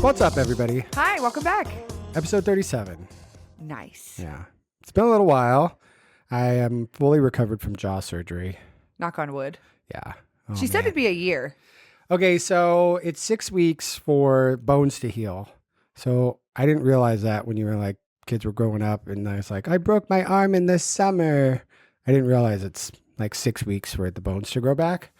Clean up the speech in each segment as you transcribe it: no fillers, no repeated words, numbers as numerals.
What's up, everybody? Hi, welcome back. Episode 37. Nice. Yeah. It's been a little while. I am fully recovered from jaw surgery. Knock on wood. Yeah. She said it'd be a year. Okay, so it's 6 weeks for bones to heal. So I didn't realize that when you were like, kids were growing up and I was like, I broke my arm in the summer. I didn't realize it's like 6 weeks for the bones to grow back.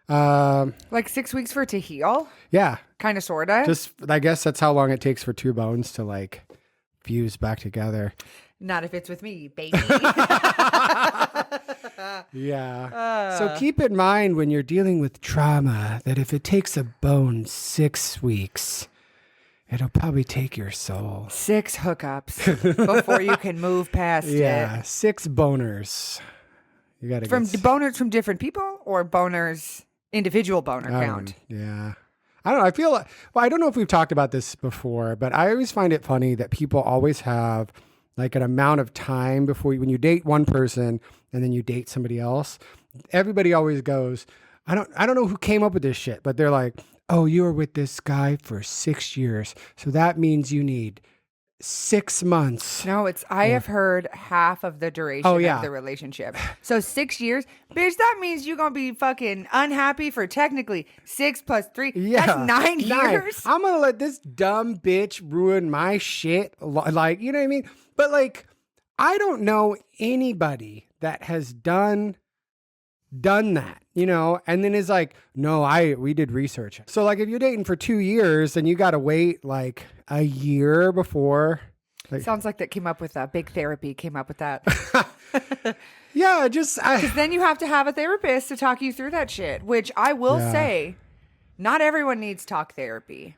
Like 6 weeks for it to heal? Yeah. Kind of, sort of. Just, I guess that's how long it takes for two bones to like fuse back together. Not if it's with me, baby. Yeah. So keep in mind when you're dealing with trauma that if it takes a bone 6 weeks, it'll probably take your soul. 6 hookups before you can move past it. Yeah, 6 boners. You got to From boners from different people or boners, individual boner count? Yeah. I don't know. I feel like, well, I don't know if we've talked about this before, but I always find it funny that people always have like an amount of time before when you date one person and then you date somebody else. Everybody always goes, I don't know who came up with this shit, but they're like, oh, you were with this guy for 6 years. So that means you need 6 months. No, I have heard half of the duration of the relationship. So 6 years, bitch, that means you're going to be fucking unhappy for technically 6 plus 3. Yeah. That's 9 years. I'm going to let this dumb bitch ruin my shit. Like, you know what I mean? But like, I don't know anybody that has done that, you know, and then is like, no, we did research. So like if you're dating for 2 years, then you got to wait like a year before. Like, sounds like that came up with big therapy came up with that. Yeah, because then you have to have a therapist to talk you through that shit, which I will say, not everyone needs talk therapy.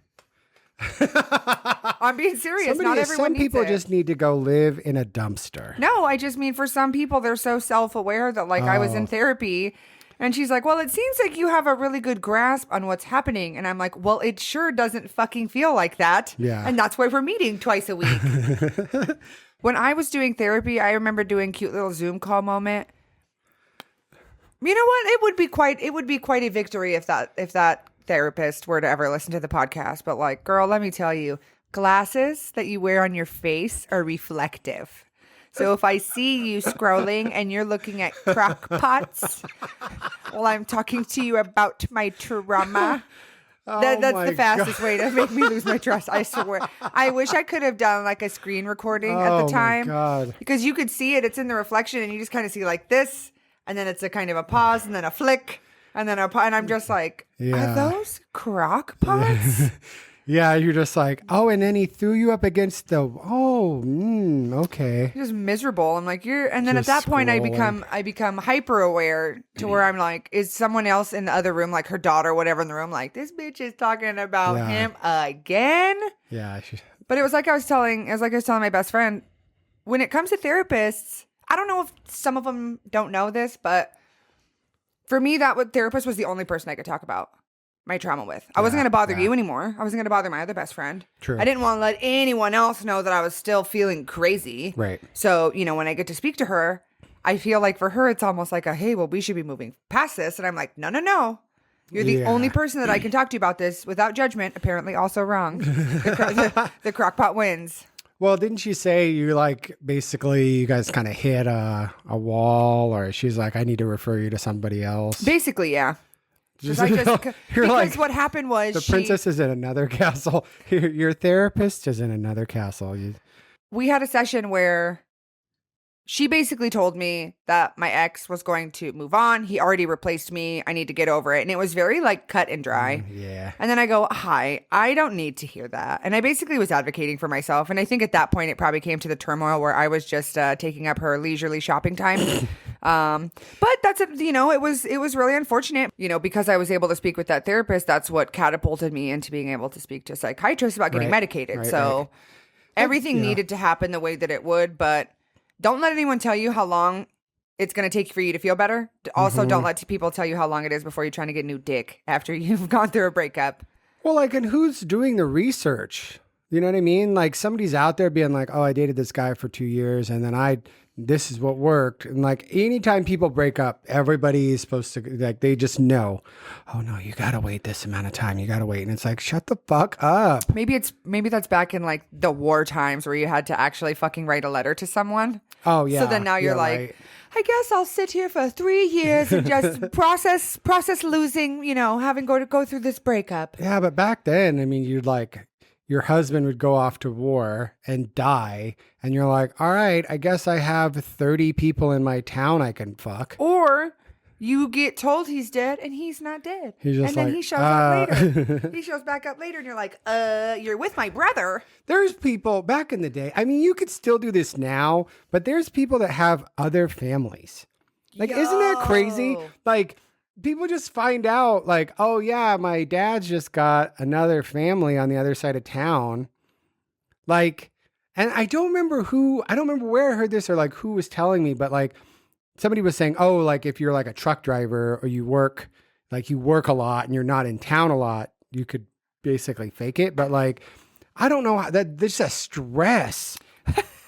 I'm being serious. Not everyone needs it. Some people just need to go live in a dumpster. No, I just mean for some people, they're so self-aware that like I was in therapy and she's like, well, it seems like you have a really good grasp on what's happening. And I'm like, well, it sure doesn't fucking feel like that. Yeah. And that's why we're meeting twice a week. When I was doing therapy, I remember doing cute little Zoom call moment. You know what? It would be quite a victory if that therapist were to ever listen to the podcast. But like, girl, let me tell you, glasses that you wear on your face are reflective. So if I see you scrolling and you're looking at crock pots while I'm talking to you about my trauma, that's the fastest way to make me lose my trust. I swear. I wish I could have done like a screen recording at the time. Oh my God. Because you could see it. It's in the reflection and you just kind of see like this. And then it's a kind of a pause and then a flick. And then and I'm just like, are those crock pots? Yeah, you're just like, oh, and then he threw you up against okay. Just miserable. I'm like, and then Just at that point scrolling. I become hyper aware to where I'm like, is someone else in the other room, like her daughter, whatever in the room, like, this bitch is talking about him again? Yeah. But it was like I was telling my best friend, when it comes to therapists, I don't know if some of them don't know this, but for me, therapist was the only person I could talk about my trauma with. I wasn't going to bother you anymore. I wasn't going to bother my other best friend. True. I didn't want to let anyone else know that I was still feeling crazy. Right. So, when I get to speak to her, I feel like for her, it's almost like hey, well, we should be moving past this. And I'm like, no. You're the only person that I can talk to you about this without judgment. Apparently also wrong. The crockpot wins. Well, didn't she say you like basically you guys kind of hit a wall, or she's like, I need to refer you to somebody else? Basically, yeah. Because what happened was the princess is in another castle. Your therapist is in another castle. We had a session where she basically told me that my ex was going to move on. He already replaced me. I need to get over it. And it was very like cut and dry. Yeah. And then I go, hi, I don't need to hear that. And I basically was advocating for myself. And I think at that point, it probably came to the turmoil where I was just taking up her leisurely shopping time. But that's, it was really unfortunate, because I was able to speak with that therapist. That's what catapulted me into being able to speak to psychiatrists about getting medicated. Right. Everything needed to happen the way that it would, but don't let anyone tell you how long it's going to take for you to feel better. Also, don't let people tell you how long it is before you're trying to get new dick after you've gone through a breakup. Well, like, and who's doing the research? You know what I mean? Like somebody's out there being like, oh, I dated this guy for 2 years and then I this is what worked. And like anytime people break up, everybody's supposed to like, they just know, oh no, you got to wait this amount of time. You got to wait. And it's like, shut the fuck up. Maybe that's back in like the war times where you had to actually fucking write a letter to someone. Oh yeah. So then now you're like, right. I guess I'll sit here for 3 years and just process losing, having to go through this breakup. Yeah. But back then, I mean, you'd like, your husband would go off to war and die. And you're like, all right, I guess I have 30 people in my town I can fuck. Or you get told he's dead and he's not dead. He's just and then he shows up later. He shows back up later and you're like, you're with my brother. There's people back in the day. I mean, you could still do this now, but there's people that have other families. Like, isn't that crazy? Like, people just find out like, oh yeah, my dad's just got another family on the other side of town. Like, and I don't remember where I heard this or like who was telling me, but like somebody was saying, oh, like if you're like a truck driver or you work a lot and you're not in town a lot, you could basically fake it. But like, I don't know how there's a stress.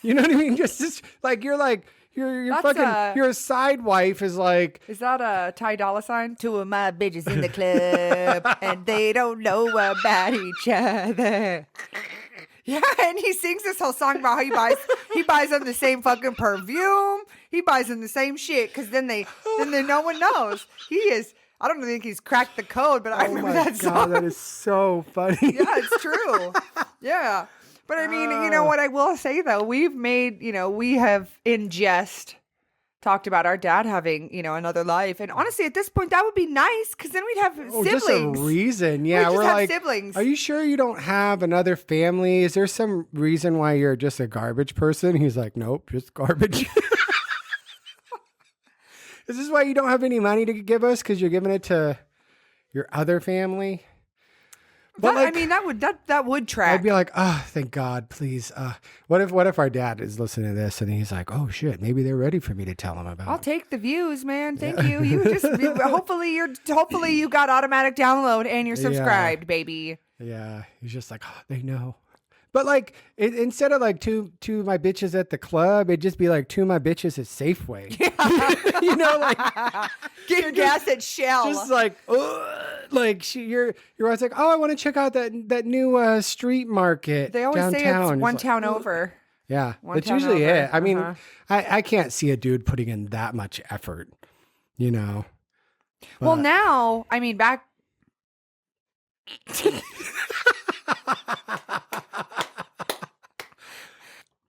You know what I mean? Just like, you're like, You're fucking, your side wife is like. Is that a Ty Dolla $ign? 2 of my bitches in the club and they don't know about each other. Yeah, and he sings this whole song about how he buys them the same fucking perfume. He buys them the same shit because then no one knows. I don't think he's cracked the code, but I remember that song. Oh my God, that is so funny. Yeah, it's true. Yeah. But I mean, you know what I will say though, we have in jest talked about our dad having, another life. And honestly, at this point, that would be nice because then we'd have siblings. Just a reason. Yeah. We're like, siblings. Are you sure you don't have another family? Is there some reason why you're just a garbage person? He's like, nope, just garbage. Is this why you don't have any money to give us? Because you're giving it to your other family? But that would track. I'd be like, oh, thank God, please. What if our dad is listening to this and he's like, oh shit, maybe they're ready for me to tell them about. I'll take the views, man. Thank you. You just hopefully you got automatic download and you're subscribed, baby. Yeah, he's just like, oh, they know. But like, instead of like two of my bitches at the club, it'd just be like 2 of my bitches at Safeway. Yeah. Like getting gas at Shell. Just like, like you're always like, oh, I want to check out that new street market. They always downtown. Say it's one town over. Yeah, that's usually it. I mean, I can't see a dude putting in that much effort, But, well, now, I mean, back.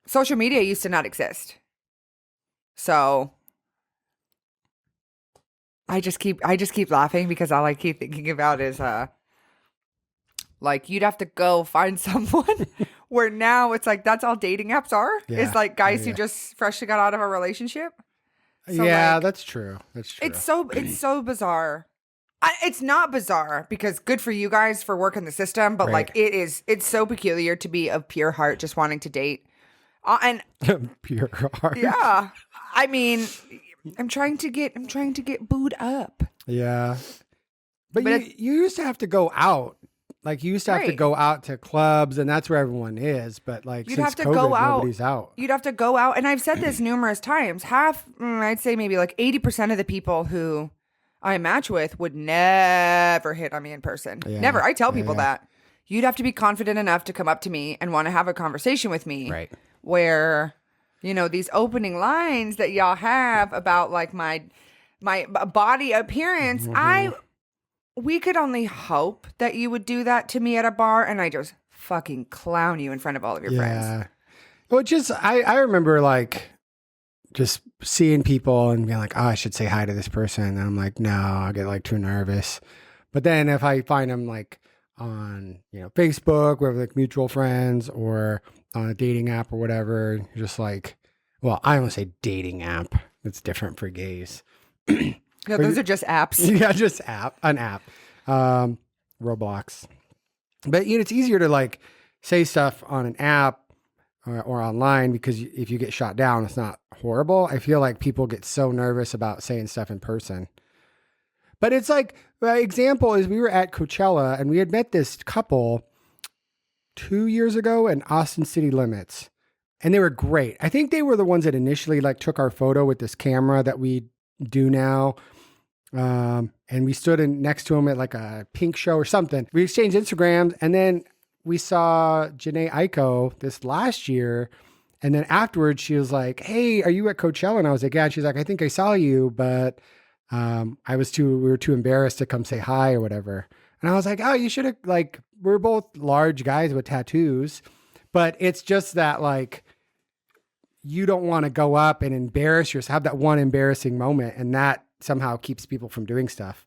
Social media used to not exist. So I just keep laughing because all I keep thinking about is like you'd have to go find someone where now it's like that's all dating apps are. Yeah. It's like guys who just freshly got out of a relationship. So yeah, that's true. That's true. It's so bizarre. It's not bizarre because good for you guys for working the system, but like it's so peculiar to be of pure heart just wanting to date. And pure heart. Yeah. I mean, I'm trying to get booed up. Yeah. But you used to have to go out. Like you used to have to go out to clubs and that's where everyone is. But like you'd since have to COVID, go out. Nobody's out. You'd have to go out. And I've said this numerous times. I'd say maybe like 80% of the people who I match with would never hit on me in person. Yeah. Never. I tell people that. You'd have to be confident enough to come up to me and want to have a conversation with me. Right. Where, these opening lines that y'all have about like my body appearance, mm-hmm. We could only hope that you would do that to me at a bar and I just fucking clown you in front of all of your friends. Well, I remember like just seeing people and being like, oh, I should say hi to this person. And I'm like, no, I'll get like too nervous. But then if I find them like on, Facebook, we have like mutual friends or on a dating app or whatever, you're just like, well, I don't say dating app. It's different for gays. No, those are just apps. Yeah, just an app. Roblox. But it's easier to like say stuff on an app or online because if you get shot down, it's not horrible. I feel like people get so nervous about saying stuff in person. But it's like, the example is we were at Coachella and we had met this couple 2 years ago in Austin City Limits. and they were great. I think they were the ones that initially like took our photo with this camera that we do now. And we stood next to him at like a pink show or something. We exchanged Instagrams, and then we saw Janae Aiko this last year. And then afterwards she was like, "Hey, are you at Coachella?" And I was like, "Yeah." And she's like, "I think I saw you, but we were too embarrassed to come say hi or whatever." And I was like, "Oh, you should have, like, we're both large guys with tattoos, but it's just that like, you don't want to go up and embarrass yourself, have that one embarrassing moment. And that somehow keeps people from doing stuff.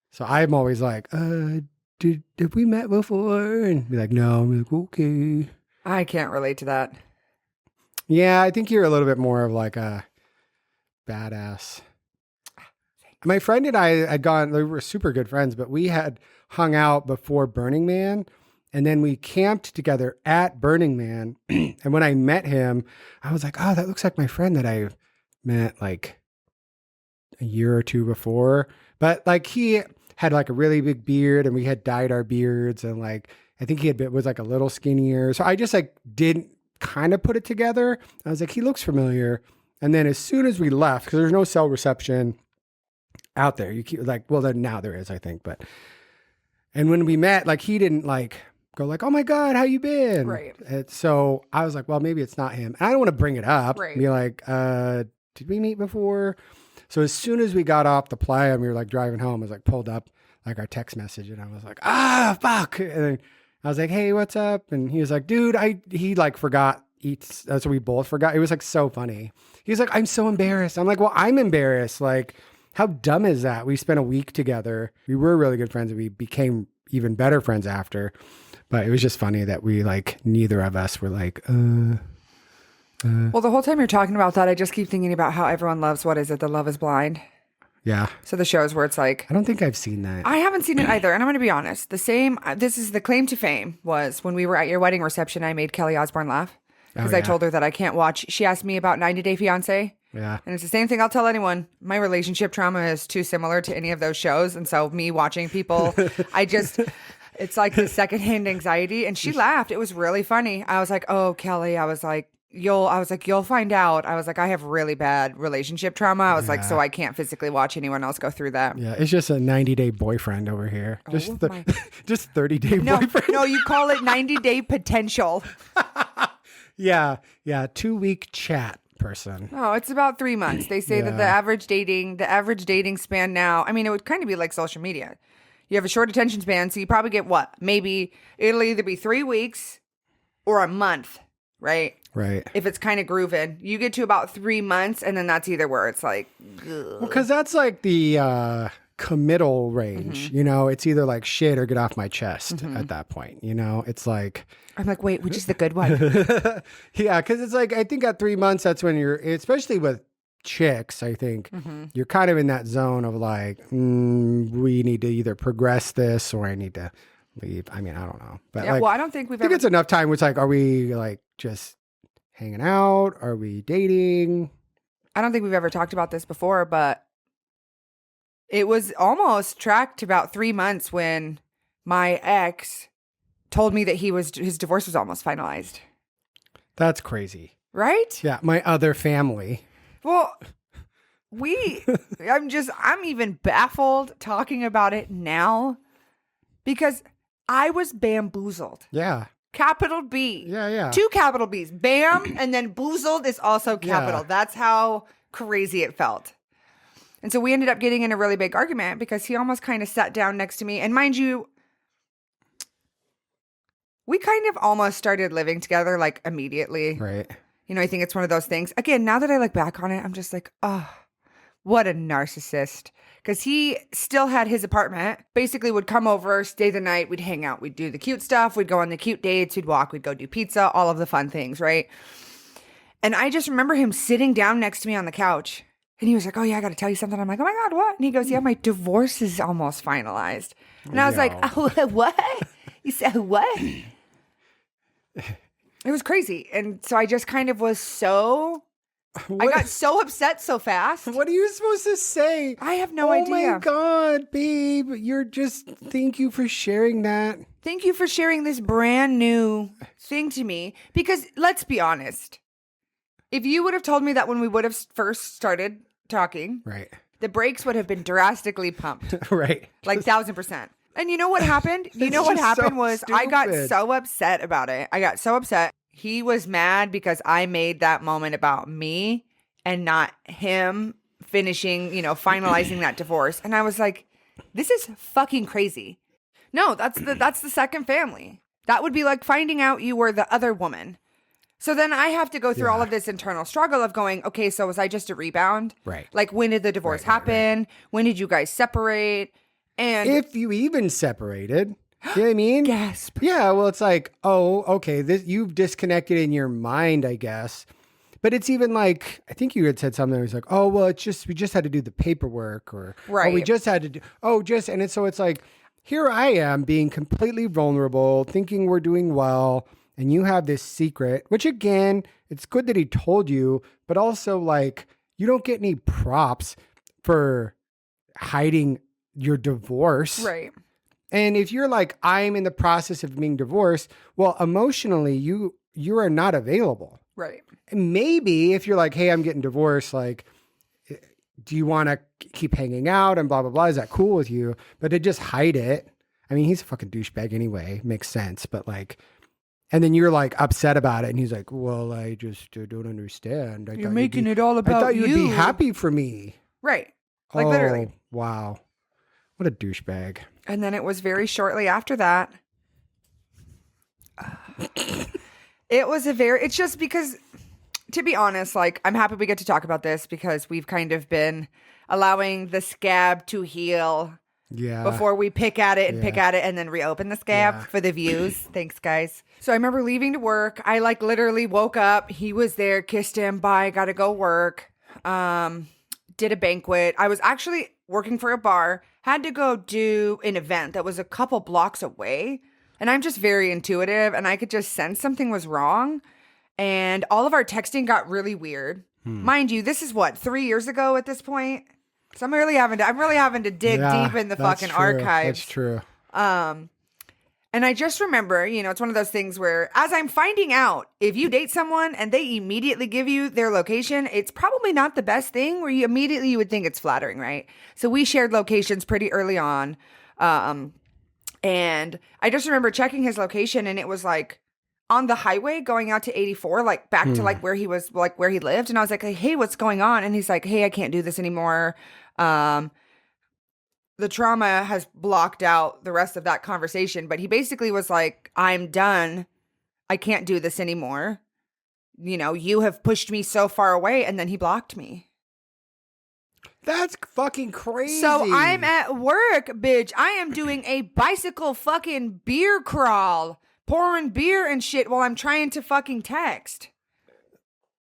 So I'm always like, did we met before?" And be like, "No." I'm like, "Okay." I can't relate to that. Yeah, I think you're a little bit more of like a badass. My friend and I had gone, we were super good friends, but we had hung out before Burning Man. And then we camped together at Burning Man. And when I met him, I was like, "Oh, that looks like my friend that I met like a year or two before." But like he had like a really big beard, and we had dyed our beards, and like I think was like a little skinnier. So I just like didn't kind of put it together. I was like, he looks familiar. And then as soon as we left, because there's no cell reception out there, you keep like, well, then now there is, I think. And when we met, like he didn't like go like, "Oh my God, how you been?" Right. And so I was like, well, maybe it's not him. And I don't want to bring it up. Right. Be like, did we meet before? So as soon as we got off the plane and we were like driving home, I was like pulled up like our text message, and I was like, fuck. And then I was like, "Hey, what's up?" And he was like, "Dude, he like forgot eats." That's what we both forgot. It was like so funny. He's like, "I'm so embarrassed." I'm like, "Well, I'm embarrassed. Like, how dumb is that? We spent a week together. We were really good friends, and we became even better friends after." But it was just funny that we like, neither of us were like, Well, the whole time you're talking about that, I just keep thinking about how everyone loves, what is it? The Love is Blind. Yeah. So the shows where it's like, I don't think I've seen that. I haven't seen it either. And I'm going to be honest. This is the claim to fame was when we were at your wedding reception, I made Kelly Osbourne laugh because I told her that I can't watch. She asked me about 90 Day Fiancé. Yeah. And it's the same thing I'll tell anyone. My relationship trauma is too similar to any of those shows. And so me watching people, it's like the secondhand anxiety. And she laughed. It was really funny. I was like, "Oh, Kelly," I was like, you'll find out. I was like, I have really bad relationship trauma. I was like, so I can't physically watch anyone else go through that. Yeah, it's just a 90-day boyfriend over here. Just 30-day boyfriend. No, you call it 90-day potential. Yeah, 2-week chat person. Oh, it's about 3 months. They say that the average dating span now, I mean, it would kind of be like social media. You have a short attention span, so you probably get what? Maybe it'll either be 3 weeks or a month, right? Right. If it's kind of grooving, you get to about 3 months, and then that's either where it's like, well, because that's like the committal range. Mm-hmm. You know, it's either like shit or get off my chest at that point. You know, it's like, I'm like, wait, which is the good one? yeah, because it's like, I think at 3 months, that's when you're, especially with chicks, I think you're kind of in that zone of like, we need to either progress this or I need to leave. I mean, I don't know. But Yeah, like, well, I don't think we've I think ever. it's enough time where it's like, are we like just hanging out? Are we dating? I don't think we've ever talked about this before, but it was almost tracked about 3 months when my ex told me that his divorce was almost finalized. That's crazy. Right? Yeah, my other family. Well, I'm even baffled talking about it now because I was bamboozled. Yeah. Capital B. Yeah. 2 capital B's. Bam. And then boozled is also capital. Yeah. That's how crazy it felt. And so we ended up getting in a really big argument because he almost kind of sat down next to me. And mind you, we kind of almost started living together like immediately. Right. You know, I think it's one of those things. Again, now that I look back on it, I'm just like, oh, what a narcissist. Because he still had his apartment, basically would come over, stay the night, we'd hang out, we'd do the cute stuff, we'd go on the cute dates, we'd walk, we'd go do pizza, all of the fun things, right? And I just remember him sitting down next to me on the couch. And he was like, "Oh yeah, I got to tell you something." I'm like, "Oh my God, what?" And he goes, "Yeah, my divorce is almost finalized." And I was like, "Oh, what?" He said, "What?" It was crazy. And so I just kind of was so I got so upset so fast. What are you supposed to say? I have no idea. Oh my God, babe. Thank you for sharing that. Thank you for sharing this brand new thing to me. Because let's be honest. If you would have told me that when we would have first started talking, right, the brakes would have been drastically pumped. right. Like 1,000%. And you know what happened? I got so upset about it. I got so upset. He was mad because I made that moment about me and not him finishing, finalizing that divorce. And I was like, this is fucking crazy. No, that's the second family. That would be like finding out you were the other woman. So then I have to go through all of this internal struggle of going, okay, so was I just a rebound? Right. Like, when did the divorce happen? Right. When did you guys separate? And if you even separated, you know what I mean? Gasp. Yeah, well, it's like, oh, okay, you've disconnected in your mind, I guess. But it's even like, I think you had said something that was like, oh, well, we just had to do the paperwork, or right. Oh, we just had to do, so it's like, here I am being completely vulnerable, thinking we're doing well, and you have this secret, which again, it's good that he told you, but also like, you don't get any props for hiding your divorce. Right. And if you're like, I'm in the process of being divorced, well, emotionally, you are not available. Right. And maybe if you're like, hey, I'm getting divorced, like, do you want to keep hanging out and blah, blah, blah? Is that cool with you? But to just hide it. I mean, he's a fucking douchebag anyway. Makes sense. But like, and then you're like upset about it. And he's like, well, I just don't understand. You're making it all about you. I thought you'd be happy for me. Right. Like literally. Wow. What a douchebag. And then it was very shortly after that. It's just because, to be honest, like, I'm happy we get to talk about this because we've kind of been allowing the scab to heal. Yeah. Before we pick at it and then reopen the scab for the views. Thanks, guys. So I remember leaving to work. I like literally woke up. He was there, kissed him. Bye. Got to go work. Did a banquet. I was actually working for a bar. Had to go do an event that was a couple blocks away. And I'm just very intuitive. And I could just sense something was wrong. And all of our texting got really weird. Mind you, this is 3 years ago at this point. So I'm really having to dig deep in the fucking archives. That's true. And I just remember, it's one of those things where as I'm finding out, if you date someone and they immediately give you their location, it's probably not the best thing where you would think it's flattering, right? So we shared locations pretty early on. And I just remember checking his location and it was like on the highway going out to 84, like back to like where he was, like where he lived. And I was like, hey, what's going on? And he's like, hey, I can't do this anymore. The trauma has blocked out the rest of that conversation, but he basically was like, I'm done. I can't do this anymore. You have pushed me so far away. And then he blocked me. That's fucking crazy. So I'm at work, bitch. I am doing a bicycle fucking beer crawl, pouring beer and shit while I'm trying to fucking text.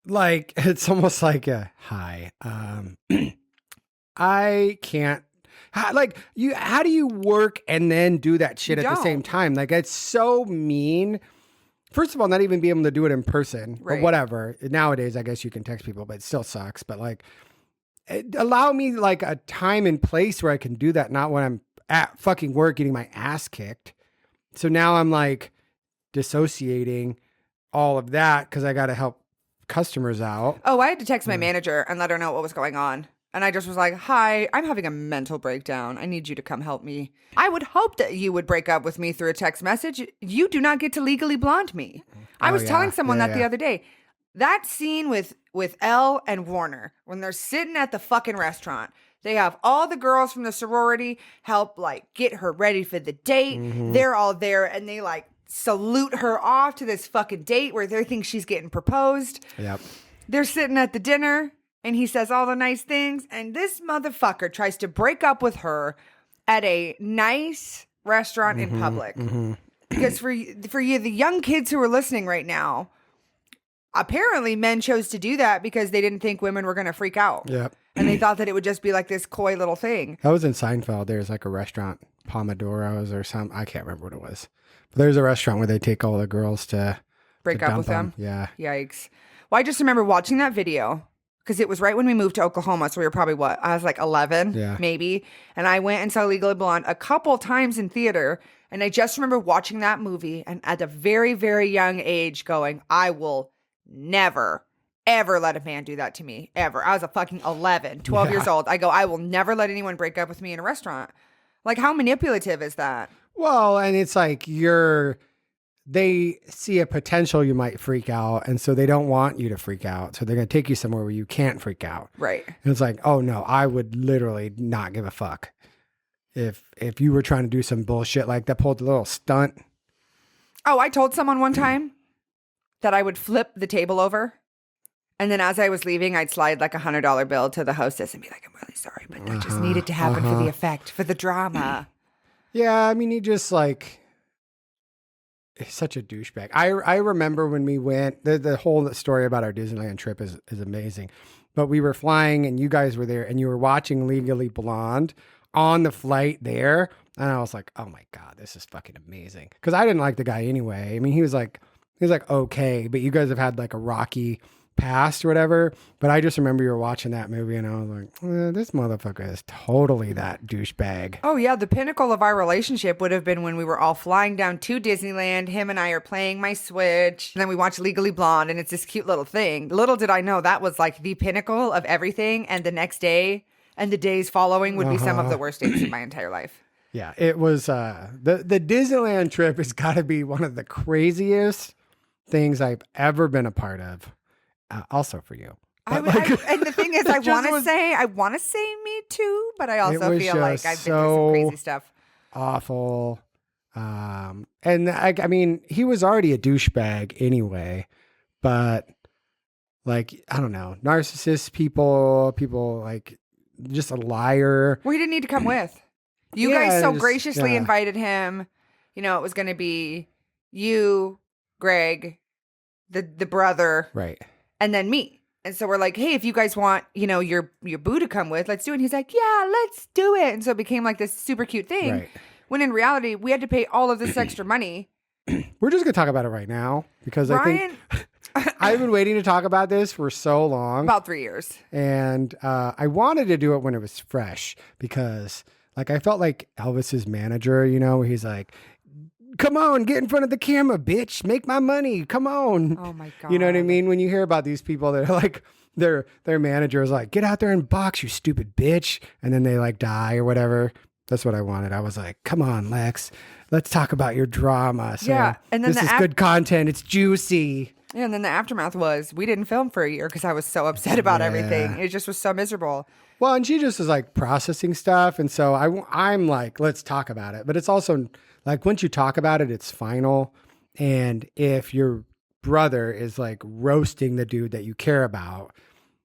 Like, it's almost like a, hi, I can't, how do you work and then do that shit at the same time? Like, it's so mean. First of all, not even be able to do it in person, right. Or whatever. Nowadays, I guess you can text people, but it still sucks. But like, allow me like a time and place where I can do that, not when I'm at fucking work getting my ass kicked. So now I'm like dissociating all of that because I got to help customers out. Oh, I had to text my manager and let her know what was going on. And I just was like, hi, I'm having a mental breakdown. I need you to come help me. I would hope that you would break up with me through a text message. You do not get to legally blonde me. I was telling someone that the other day. That scene with Elle and Warner, when they're sitting at the fucking restaurant, they have all the girls from the sorority help like get her ready for the date. Mm-hmm. They're all there and they like salute her off to this fucking date where they think she's getting proposed. Yep. They're sitting at the dinner. And he says all the nice things. And this motherfucker tries to break up with her at a nice restaurant in public. Mm-hmm. Because for you, the young kids who are listening right now, apparently men chose to do that because they didn't think women were going to freak out. Yep. And they thought that it would just be like this coy little thing. That was in Seinfeld. There's like a restaurant, Pomodoros or something. I can't remember what it was. But there's a restaurant where they take all the girls to break up with them. Yeah. Yikes. Well, I just remember watching that video because it was right when we moved to Oklahoma. So we were probably I was like 11, maybe. And I went and saw Legally Blonde a couple times in theater. And I just remember watching that movie and at a very, very young age going, I will never, ever let a man do that to me, ever. I was a fucking 11, 12 years old. I go, I will never let anyone break up with me in a restaurant. Like, how manipulative is that? Well, and it's like they see a potential you might freak out. And so they don't want you to freak out. So they're going to take you somewhere where you can't freak out. Right. And it's like, oh no, I would literally not give a fuck. If you were trying to do some bullshit like that, pulled a little stunt. Oh, I told someone one time that I would flip the table over. And then as I was leaving, I'd slide like $100 bill to the hostess and be like, I'm really sorry, but that just needed to happen for the effect, for the drama. Yeah, I mean, he just like, he's such a douchebag. I remember when we went, the whole story about our Disneyland trip is amazing. But we were flying and you guys were there and you were watching Legally Blonde on the flight there. And I was like, oh my God, this is fucking amazing. Because I didn't like the guy anyway. I mean, he was like okay, but you guys have had like a rocky past or whatever. But I just remember you were watching that movie and I was like, this motherfucker is totally that douchebag. Oh yeah, the pinnacle of our relationship would have been when we were all flying down to Disneyland. Him and I are playing my Switch. And then we watch Legally Blonde and it's this cute little thing. Little did I know that was like the pinnacle of everything. And the next day and the days following would be some of the worst days of my entire life. Yeah, it was the Disneyland trip has got to be one of the craziest things I've ever been a part of. Also for you. And the thing is, I want to say me too, but I also feel like I've been through some crazy stuff. Awful. And I mean, he was already a douchebag anyway, but like, I don't know, narcissist people like just a liar. Well, he didn't need to come with. You guys so graciously invited him. You know, it was going to be you, Greg, the brother. Right. And then me. And so we're like, hey, if you guys want, you know, your boo to come with, let's do it. And he's like, yeah, let's do it. And so it became like this super cute thing. Right. When in reality, we had to pay all of this extra money. We're just going to talk about it right now because I think I've been waiting to talk about this for so long. About 3 years. And I wanted to do it when it was fresh because like I felt like Elvis's manager, you know, he's like, come on, get in front of the camera, bitch. Make my money. Come on. Oh my God. You know what I mean? When you hear about these people that are like, their manager is like, get out there and box, you stupid bitch. And then they like die or whatever. That's what I wanted. I was like, come on, Lex, let's talk about your drama. So yeah. And then this is good content. It's juicy. Yeah, and then the aftermath was we didn't film for a year because I was so upset about everything. It just was so miserable. Well, and she just was like processing stuff. And so I'm like, let's talk about it. But it's also like once you talk about it, it's final. And if your brother is like roasting the dude that you care about,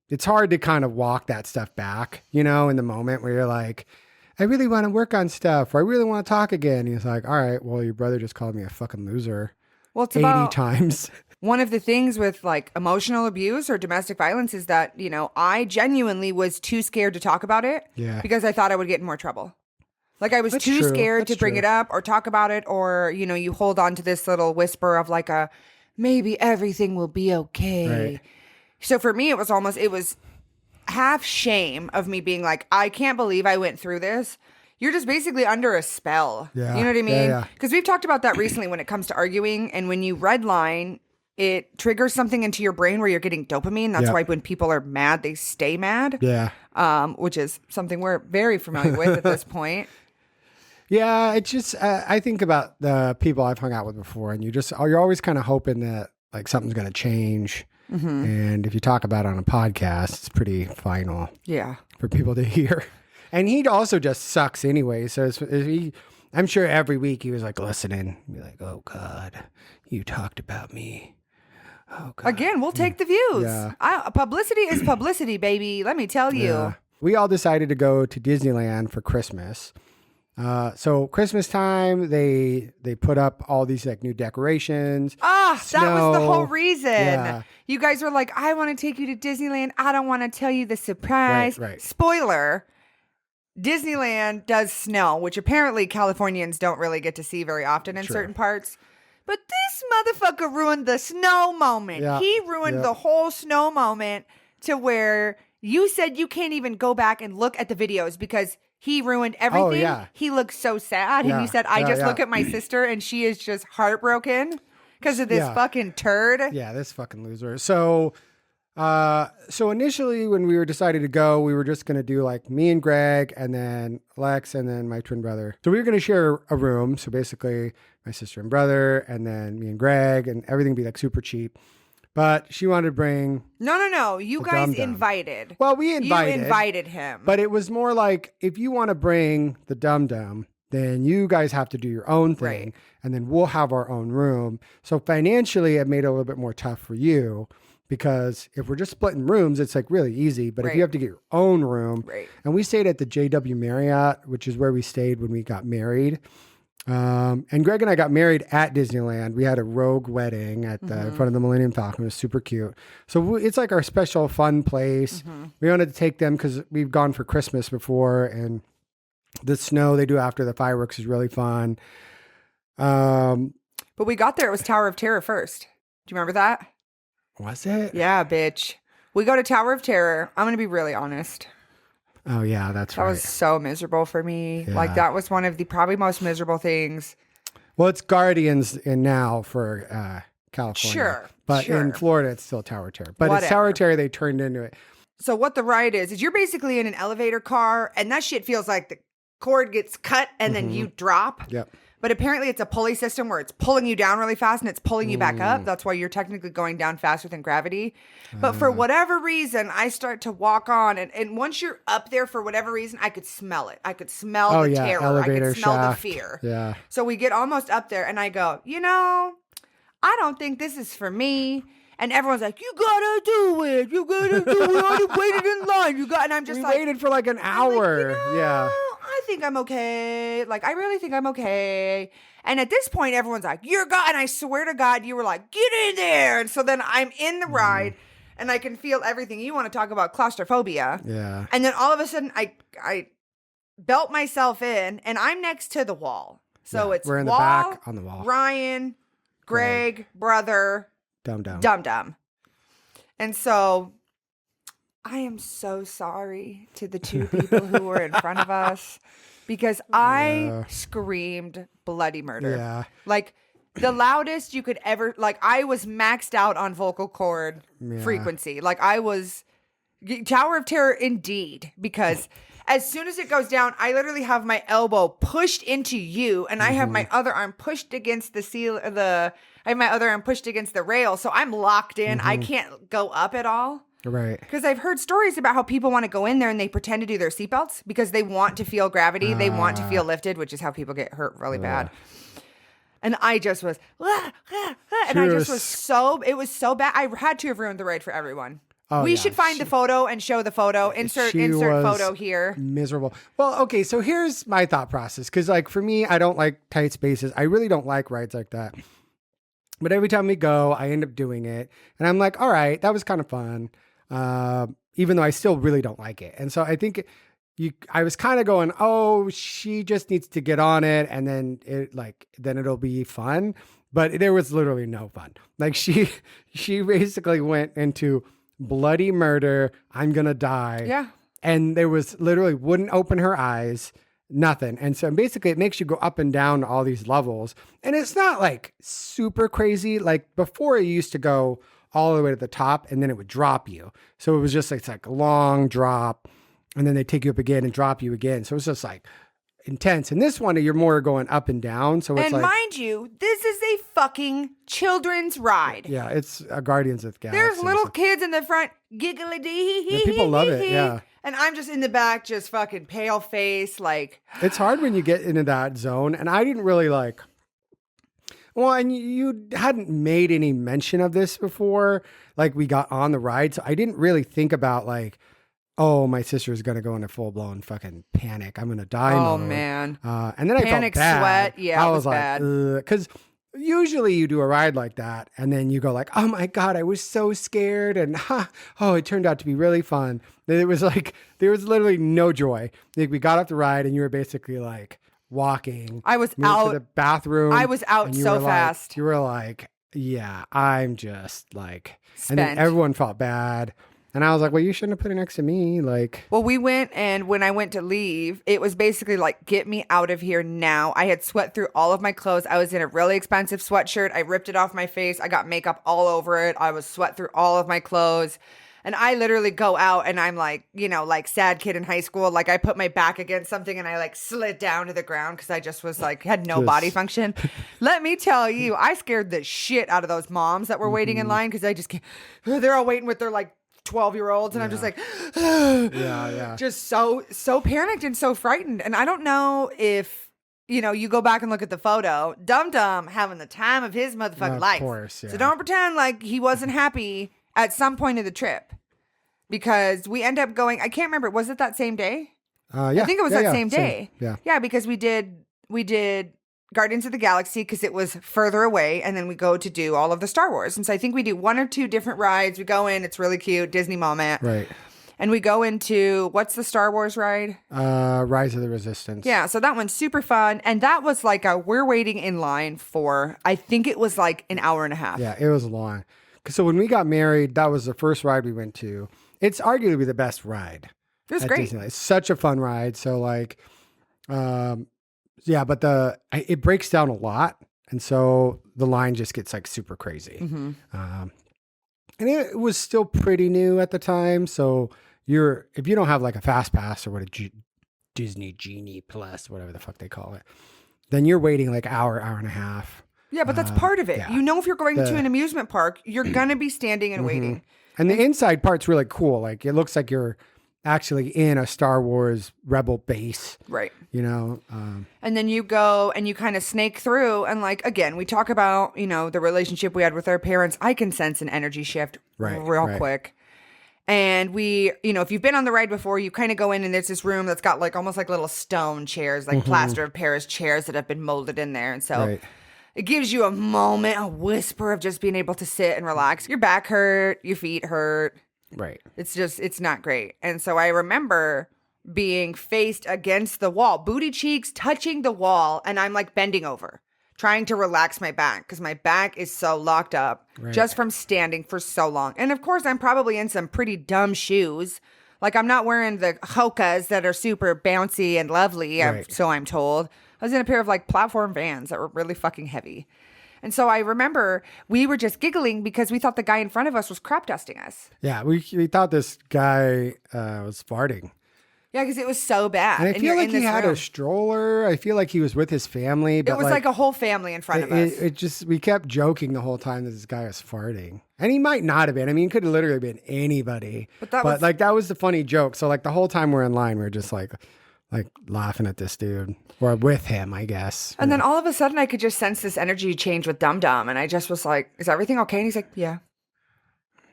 it's hard to kind of walk that stuff back, you know, in the moment where you're like, I really want to work on stuff or I really want to talk again. And he's like, all right, well, your brother just called me a fucking loser. Well, it's 80 times. One of the things with like emotional abuse or domestic violence is that, you know, I genuinely was too scared to talk about it because I thought I would get in more trouble. Like I was too scared to bring it up or talk about it or, you know, you hold on to this little whisper of like a maybe everything will be okay. Right. So for me, it was half shame of me being like, I can't believe I went through this. You're just basically under a spell. Yeah. You know what I mean? Because we've talked about that recently when it comes to arguing. And when you redline, it triggers something into your brain where you're getting dopamine. That's why when people are mad, they stay mad. Yeah. Which is something we're very familiar with at this point. Yeah. It's just, I think about the people I've hung out with before and you're always kind of hoping that like something's going to change. Mm-hmm. And if you talk about it on a podcast, it's pretty final. Yeah. For people to hear. And he also just sucks anyway. So I'm sure every week he was like listening, be like, "Oh God, you talked about me." Oh God. Again, we'll take the views. Yeah. Publicity is publicity, baby. Let me tell you. Yeah. We all decided to go to Disneyland for Christmas. So Christmas time, they put up all these like new decorations. That was the whole reason. Yeah. You guys were like, "I want to take you to Disneyland. I don't want to tell you the surprise." Right. Spoiler. Disneyland does snow, which apparently Californians don't really get to see very often in certain parts. But this motherfucker ruined the snow moment. Yeah. He ruined the whole snow moment to where you said you can't even go back and look at the videos because he ruined everything. Oh, yeah. He looked so sad. Yeah. And you said, I just look at my sister and she is just heartbroken because of this fucking turd. Yeah, this fucking loser. So initially when we were decided to go, we were just going to do like me and Greg and then Lex and then my twin brother. So we were going to share a room. So basically my sister and brother and then me and Greg and everything be like super cheap. But she wanted to bring... No. You guys dum-dum. invited. Well, we invited. You invited him. But it was more like, if you want to bring the dum-dum, then you guys have to do your own thing. Right. And then we'll have our own room. So financially, it made it a little bit more tough for you. Because if we're just splitting rooms, it's like really easy. But if you have to get your own room... Right. And we stayed at the JW Marriott, which is where we stayed when we got married. And Greg and I got married at Disneyland. We had a rogue wedding at the in front of the Millennium Falcon. It was super cute. So it's like our special fun place. We wanted to take them because we've gone for Christmas before, and the snow they do after the fireworks is really fun. But we got there. It was Tower of Terror first. Do you remember that? Was it? Yeah, bitch. We go to Tower of Terror. I'm going to be really honest. Oh, yeah, that's right. That was so miserable for me. Yeah. Like, that was one of the probably most miserable things. Well, it's Guardians in now for California. Sure. But in Florida, it's still Tower of Terror. But it's Tower of Terror, they turned into it. So what the ride is you're basically in an elevator car, and that shit feels like the cord gets cut and then you drop. Yep. But apparently it's a pulley system where it's pulling you down really fast and it's pulling you back up. That's why you're technically going down faster than gravity. But for whatever reason, I start to walk on. And once you're up there, for whatever reason, I could smell it. I could smell the terror. Elevator I could smell shaft. the fear. Yeah. So we get almost up there and I go, I don't think this is for me. And everyone's like, you gotta do it. You gotta do it. You waited in line. And I'm just We like, waited for like an hour. Yeah. I think I'm okay. Like, I really think I'm okay. And at this point, everyone's like, you're God. And I swear to God, you were like, get in there. And so then I'm in the ride and I can feel everything. You want to talk about claustrophobia. Yeah. And then all of a sudden, I belt myself in and I'm next to the wall. So it's we're in the wall, back on the wall. Ryan, Greg, brother, Dum-Dum. And so I am so sorry to the two people who were in front of us because I screamed bloody murder. Yeah. Like the loudest you could ever, like I was maxed out on vocal cord frequency. Like I was Tower of Terror indeed, because as soon as it goes down, I literally have my elbow pushed into you and I have my other arm pushed against I have my other arm pushed against the rail. So I'm locked in. I can't go up at all. Right. Because I've heard stories about how people want to go in there and they pretend to do their seatbelts because they want to feel gravity. They want to feel lifted, which is how people get hurt really bad. And I just was, and I just was it was so bad. I had to have ruined the ride for everyone. Oh, we should find the photo and show the photo. Insert photo here. Miserable. Well, okay, so here's my thought process. Because like for me, I don't like tight spaces. I really don't like rides like that. But every time we go, I end up doing it. And I'm like, all right, that was kind of fun. Even though I still really don't like it. And so I think I was kind of going, oh, she just needs to get on it. And then then it'll be fun. But there was literally no fun. Like she basically went into bloody murder. I'm going to die. Yeah. And there was literally wouldn't open her eyes. Nothing. And so basically it makes you go up and down all these levels. And it's not like super crazy. Like before it used to go all the way to the top and then it would drop you. So it was just it's like a long drop and then they take you up again and drop you again. So it's just like intense. And this one, you're more going up and down. So it's and mind you, this is a fucking children's ride. Yeah, it's a Guardians of the Galaxy. There's little kids in the front giggly dee. People love it, yeah. And I'm just in the back, just fucking pale face, like. It's hard when you get into that zone. And I didn't really well, and you hadn't made any mention of this before, like we got on the ride. So I didn't really think about oh, my sister's going to go into full blown fucking panic. I'm going to die. Oh, man. And then Panic, I felt bad. sweat. Yeah, I it was was bad. Because usually you do a ride like that and then you go like, oh my God, I was so scared. And it turned out to be really fun. It was like, there was literally no joy. Like we got off the ride and you were basically like walking. I was moved out. to the bathroom. I was out and you so were like- fast. You were like, yeah, I'm just like, and Spent. then everyone felt bad. And I was like, well, you shouldn't have put it next to me. Like, Well, we went, and when I went to leave, it was basically like, get me out of here now. I had sweat through all of my clothes. I was in a really expensive sweatshirt. I ripped it off my face. I got makeup all over it. I was sweat through all of my clothes. And I literally go out and I'm like, you know, like sad kid in high school. Like I put my back against something and I like slid down to the ground because I just was like, had no body function. Let me tell you, I scared the shit out of those moms that were waiting in line because I just can't, they're all waiting with their like 12-year-olds and I'm just like, yeah. just so panicked and so frightened. And I don't know if, you know, you go back and look at the photo, Dum Dum having the time of his motherfucking life. Of course, yeah. So don't pretend like he wasn't happy at some point of the trip because we end up going, I can't remember. Was it that same day? Yeah. I think it was that same day. Yeah. Yeah. Because we did Guardians of the Galaxy because it was further away. And then we go to do all of the Star Wars. And so I think we do 1 or 2 different rides. We go in, it's really cute, Disney moment. Right. And we go into, what's the Star Wars ride? Rise of the Resistance. Yeah, so that one's super fun. And that was like we're waiting in line for, I think it was like an hour and a half. Yeah, it was long. So when we got married, that was the first ride we went to. It's arguably the best ride. It was at great. Disneyland. It's such a fun ride. So like, yeah, but it breaks down a lot. And so the line just gets like super crazy. Mm-hmm. And it was still pretty new at the time. So if you don't have like a fast pass or what Disney Genie Plus, whatever the fuck they call it, then you're waiting like hour and a half. Yeah, but that's part of it. yeah. You know, if you're going to an amusement park, you're going to be standing and waiting. And the inside part's really cool. Like it looks like you're actually in a Star Wars Rebel base. Right. You know? And then you go and you kind of snake through. And like, again, we talk about, you know, the relationship we had with our parents. I can sense an energy shift real quick. And we, you know, if you've been on the ride before, you kind of go in and there's this room that's got like almost like little stone chairs, like plaster of Paris chairs that have been molded in there. And so it gives you a moment, a whisper of just being able to sit and relax. Your back hurt, your feet hurt. Right. It's not great. And so I remember being faced against the wall, booty cheeks touching the wall. And I'm like bending over, trying to relax my back because my back is so locked up just from standing for so long. And of course, I'm probably in some pretty dumb shoes. Like I'm not wearing the Hokas that are super bouncy and lovely, so I'm told. I was in a pair of like platform Vans that were really fucking heavy. And so I remember we were just giggling because we thought the guy in front of us was crap dusting us. Yeah, we thought this guy was farting. Yeah, because it was so bad. And I feel like he had a stroller. I feel like he was with his family. But it was like a whole family in front of us. It just, we kept joking the whole time that this guy was farting. And he might not have been. I mean, it could have literally been anybody. But that was the funny joke. So like the whole time we're in line, we're just like laughing at this dude. Or with him, I guess. And then all of a sudden I could just sense this energy change with Dum Dum. And I just was like, is everything okay? And he's like, yeah.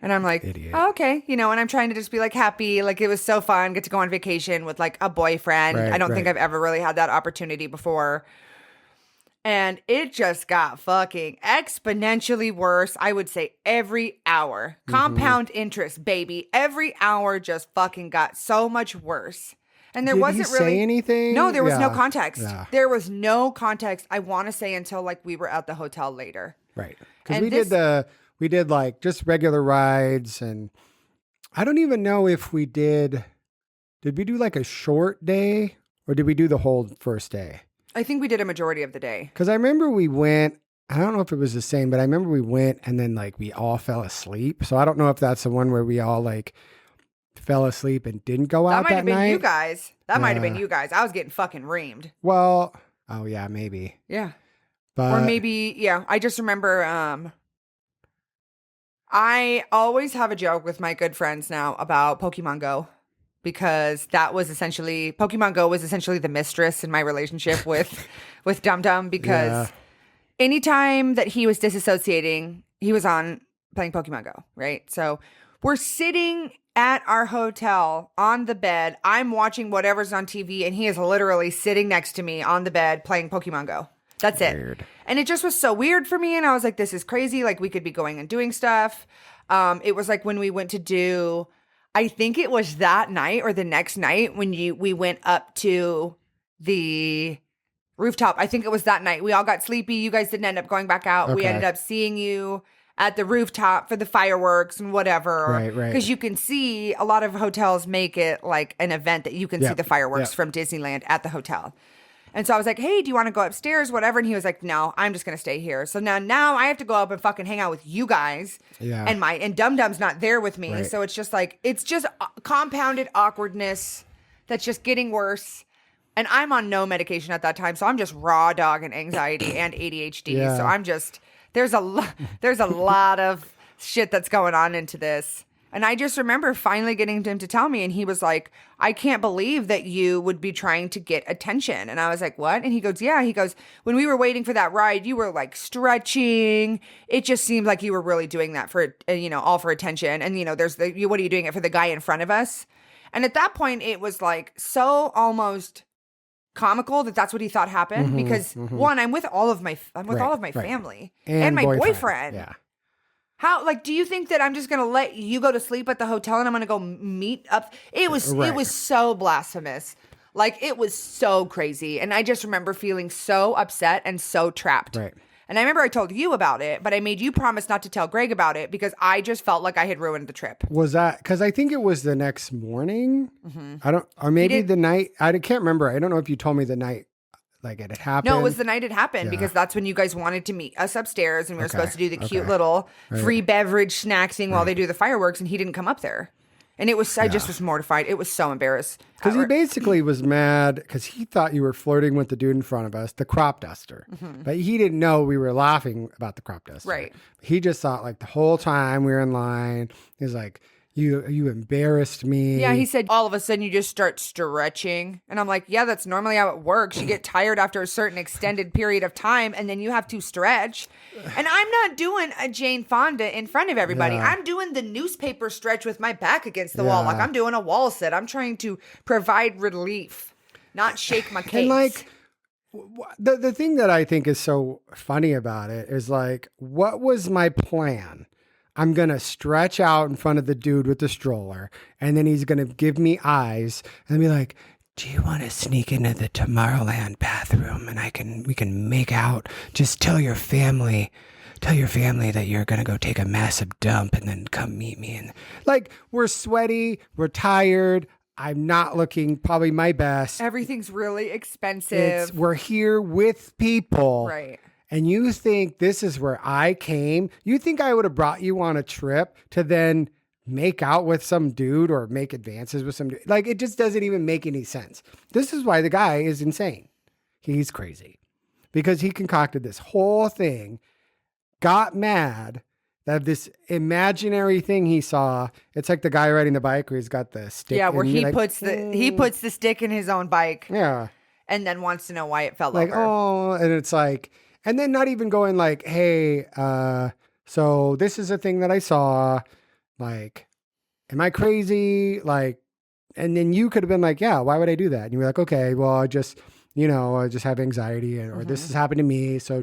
And I'm like, oh, okay. You know, and I'm trying to just be like happy. Like it was so fun. Get to go on vacation with like a boyfriend. I don't think I've ever really had that opportunity before. And it just got fucking exponentially worse. I would say every hour. Compound interest, baby. Every hour just fucking got so much worse. And there wasn't he really say anything. No, there was no context. Yeah. There was no context. I want to say until like we were at the hotel later. Right. Because we did like just regular rides, and I don't even know if we did we do like a short day or did we do the whole first day? I think we did a majority of the day. Because I remember we went, I don't know if it was the same, but I remember we went and then like we all fell asleep. So I don't know if that's the one where we all like fell asleep and didn't go out that night. That might have been you guys. That might have been you guys. I was getting fucking reamed. Well, oh yeah, maybe. Yeah. But, or maybe, yeah. I just remember, I always have a joke with my good friends now about Pokemon Go because Pokemon Go was essentially the mistress in my relationship with Dum Dum because anytime that he was disassociating, he was on playing Pokemon Go, right? So we're sitting at our hotel on the bed. I'm watching whatever's on TV and he is literally sitting next to me on the bed playing Pokemon Go. That's it. And it just was so weird for me. And I was like, this is crazy. Like we could be going and doing stuff. It was like when we went to do, I think it was that night or the next night when we went up to the rooftop. I think it was that night. We all got sleepy. You guys didn't end up going back out. We Okay. ended up seeing you at the rooftop for the fireworks and whatever. Right. Because you can see a lot of hotels make it like an event that you can see the fireworks from Disneyland at the hotel. And so I was like, hey, do you want to go upstairs? Whatever. And he was like, no, I'm just going to stay here. So now I have to go up and fucking hang out with you guys. Yeah. And Dum Dum's not there with me. Right. So it's just compounded awkwardness that's just getting worse. And I'm on no medication at that time. So I'm just raw dog and anxiety and ADHD. Yeah. So I'm just, there's a lot of shit that's going on into this. And I just remember finally getting him to tell me, and he was like, I can't believe that you would be trying to get attention. And I was like, what? And he goes, yeah. He goes, when we were waiting for that ride, you were like stretching. It just seemed like you were really doing that for, all for attention. And, what are you doing it for the guy in front of us? And at that point, it was like so almost comical that's what he thought happened. Because one, I'm with all of my family and my boyfriend. Yeah. How, do you think that I'm just going to let you go to sleep at the hotel and I'm going to go meet up? It was so blasphemous. It was so crazy. And I just remember feeling so upset and so trapped. Right. And I remember I told you about it, but I made you promise not to tell Greg about it because I just felt like I had ruined the trip. Was that, because I think it was the next morning. Or maybe the night. I can't remember. I don't know if you told me the night. It had happened. No, it was the night it happened because that's when you guys wanted to meet us upstairs and we were supposed to do the cute little free beverage snacksing while they do the fireworks and he didn't come up there. And it was, I just was mortified. It was so embarrassed. Because he basically was mad because he thought you were flirting with the dude in front of us, the crop duster. But he didn't know we were laughing about the crop duster. Right. He just thought the whole time we were in line, he was like, You embarrassed me. Yeah, he said all of a sudden you just start stretching. And I'm like, yeah, that's normally how it works. You get tired after a certain extended period of time and then you have to stretch. And I'm not doing a Jane Fonda in front of everybody. Yeah. I'm doing the newspaper stretch with my back against the wall. I'm doing a wall sit. I'm trying to provide relief, not shake my case. And the thing that I think is so funny about it is what was my plan? I'm going to stretch out in front of the dude with the stroller, and then he's going to give me eyes and be like, do you want to sneak into the Tomorrowland bathroom and we can make out? Just tell your family that you're going to go take a massive dump and then come meet me. And we're sweaty, we're tired. I'm not looking probably my best. Everything's really expensive. We're here with people. Right. And you think this is where I came? You think I would have brought you on a trip to then make out with some dude or make advances with some dude? It just doesn't even make any sense. This is why the guy is insane. He's crazy. Because he concocted this whole thing, got mad that this imaginary thing he saw. It's like the guy riding the bike where he's got the stick. Yeah, where he puts the stick in his own bike. Yeah. And then wants to know why it fell over. Oh, and it's and then not even going hey, so this is a thing that I saw, am I crazy? And then you could have been yeah, why would I do that? And you were like, okay, well, I just have anxiety or this has happened to me. So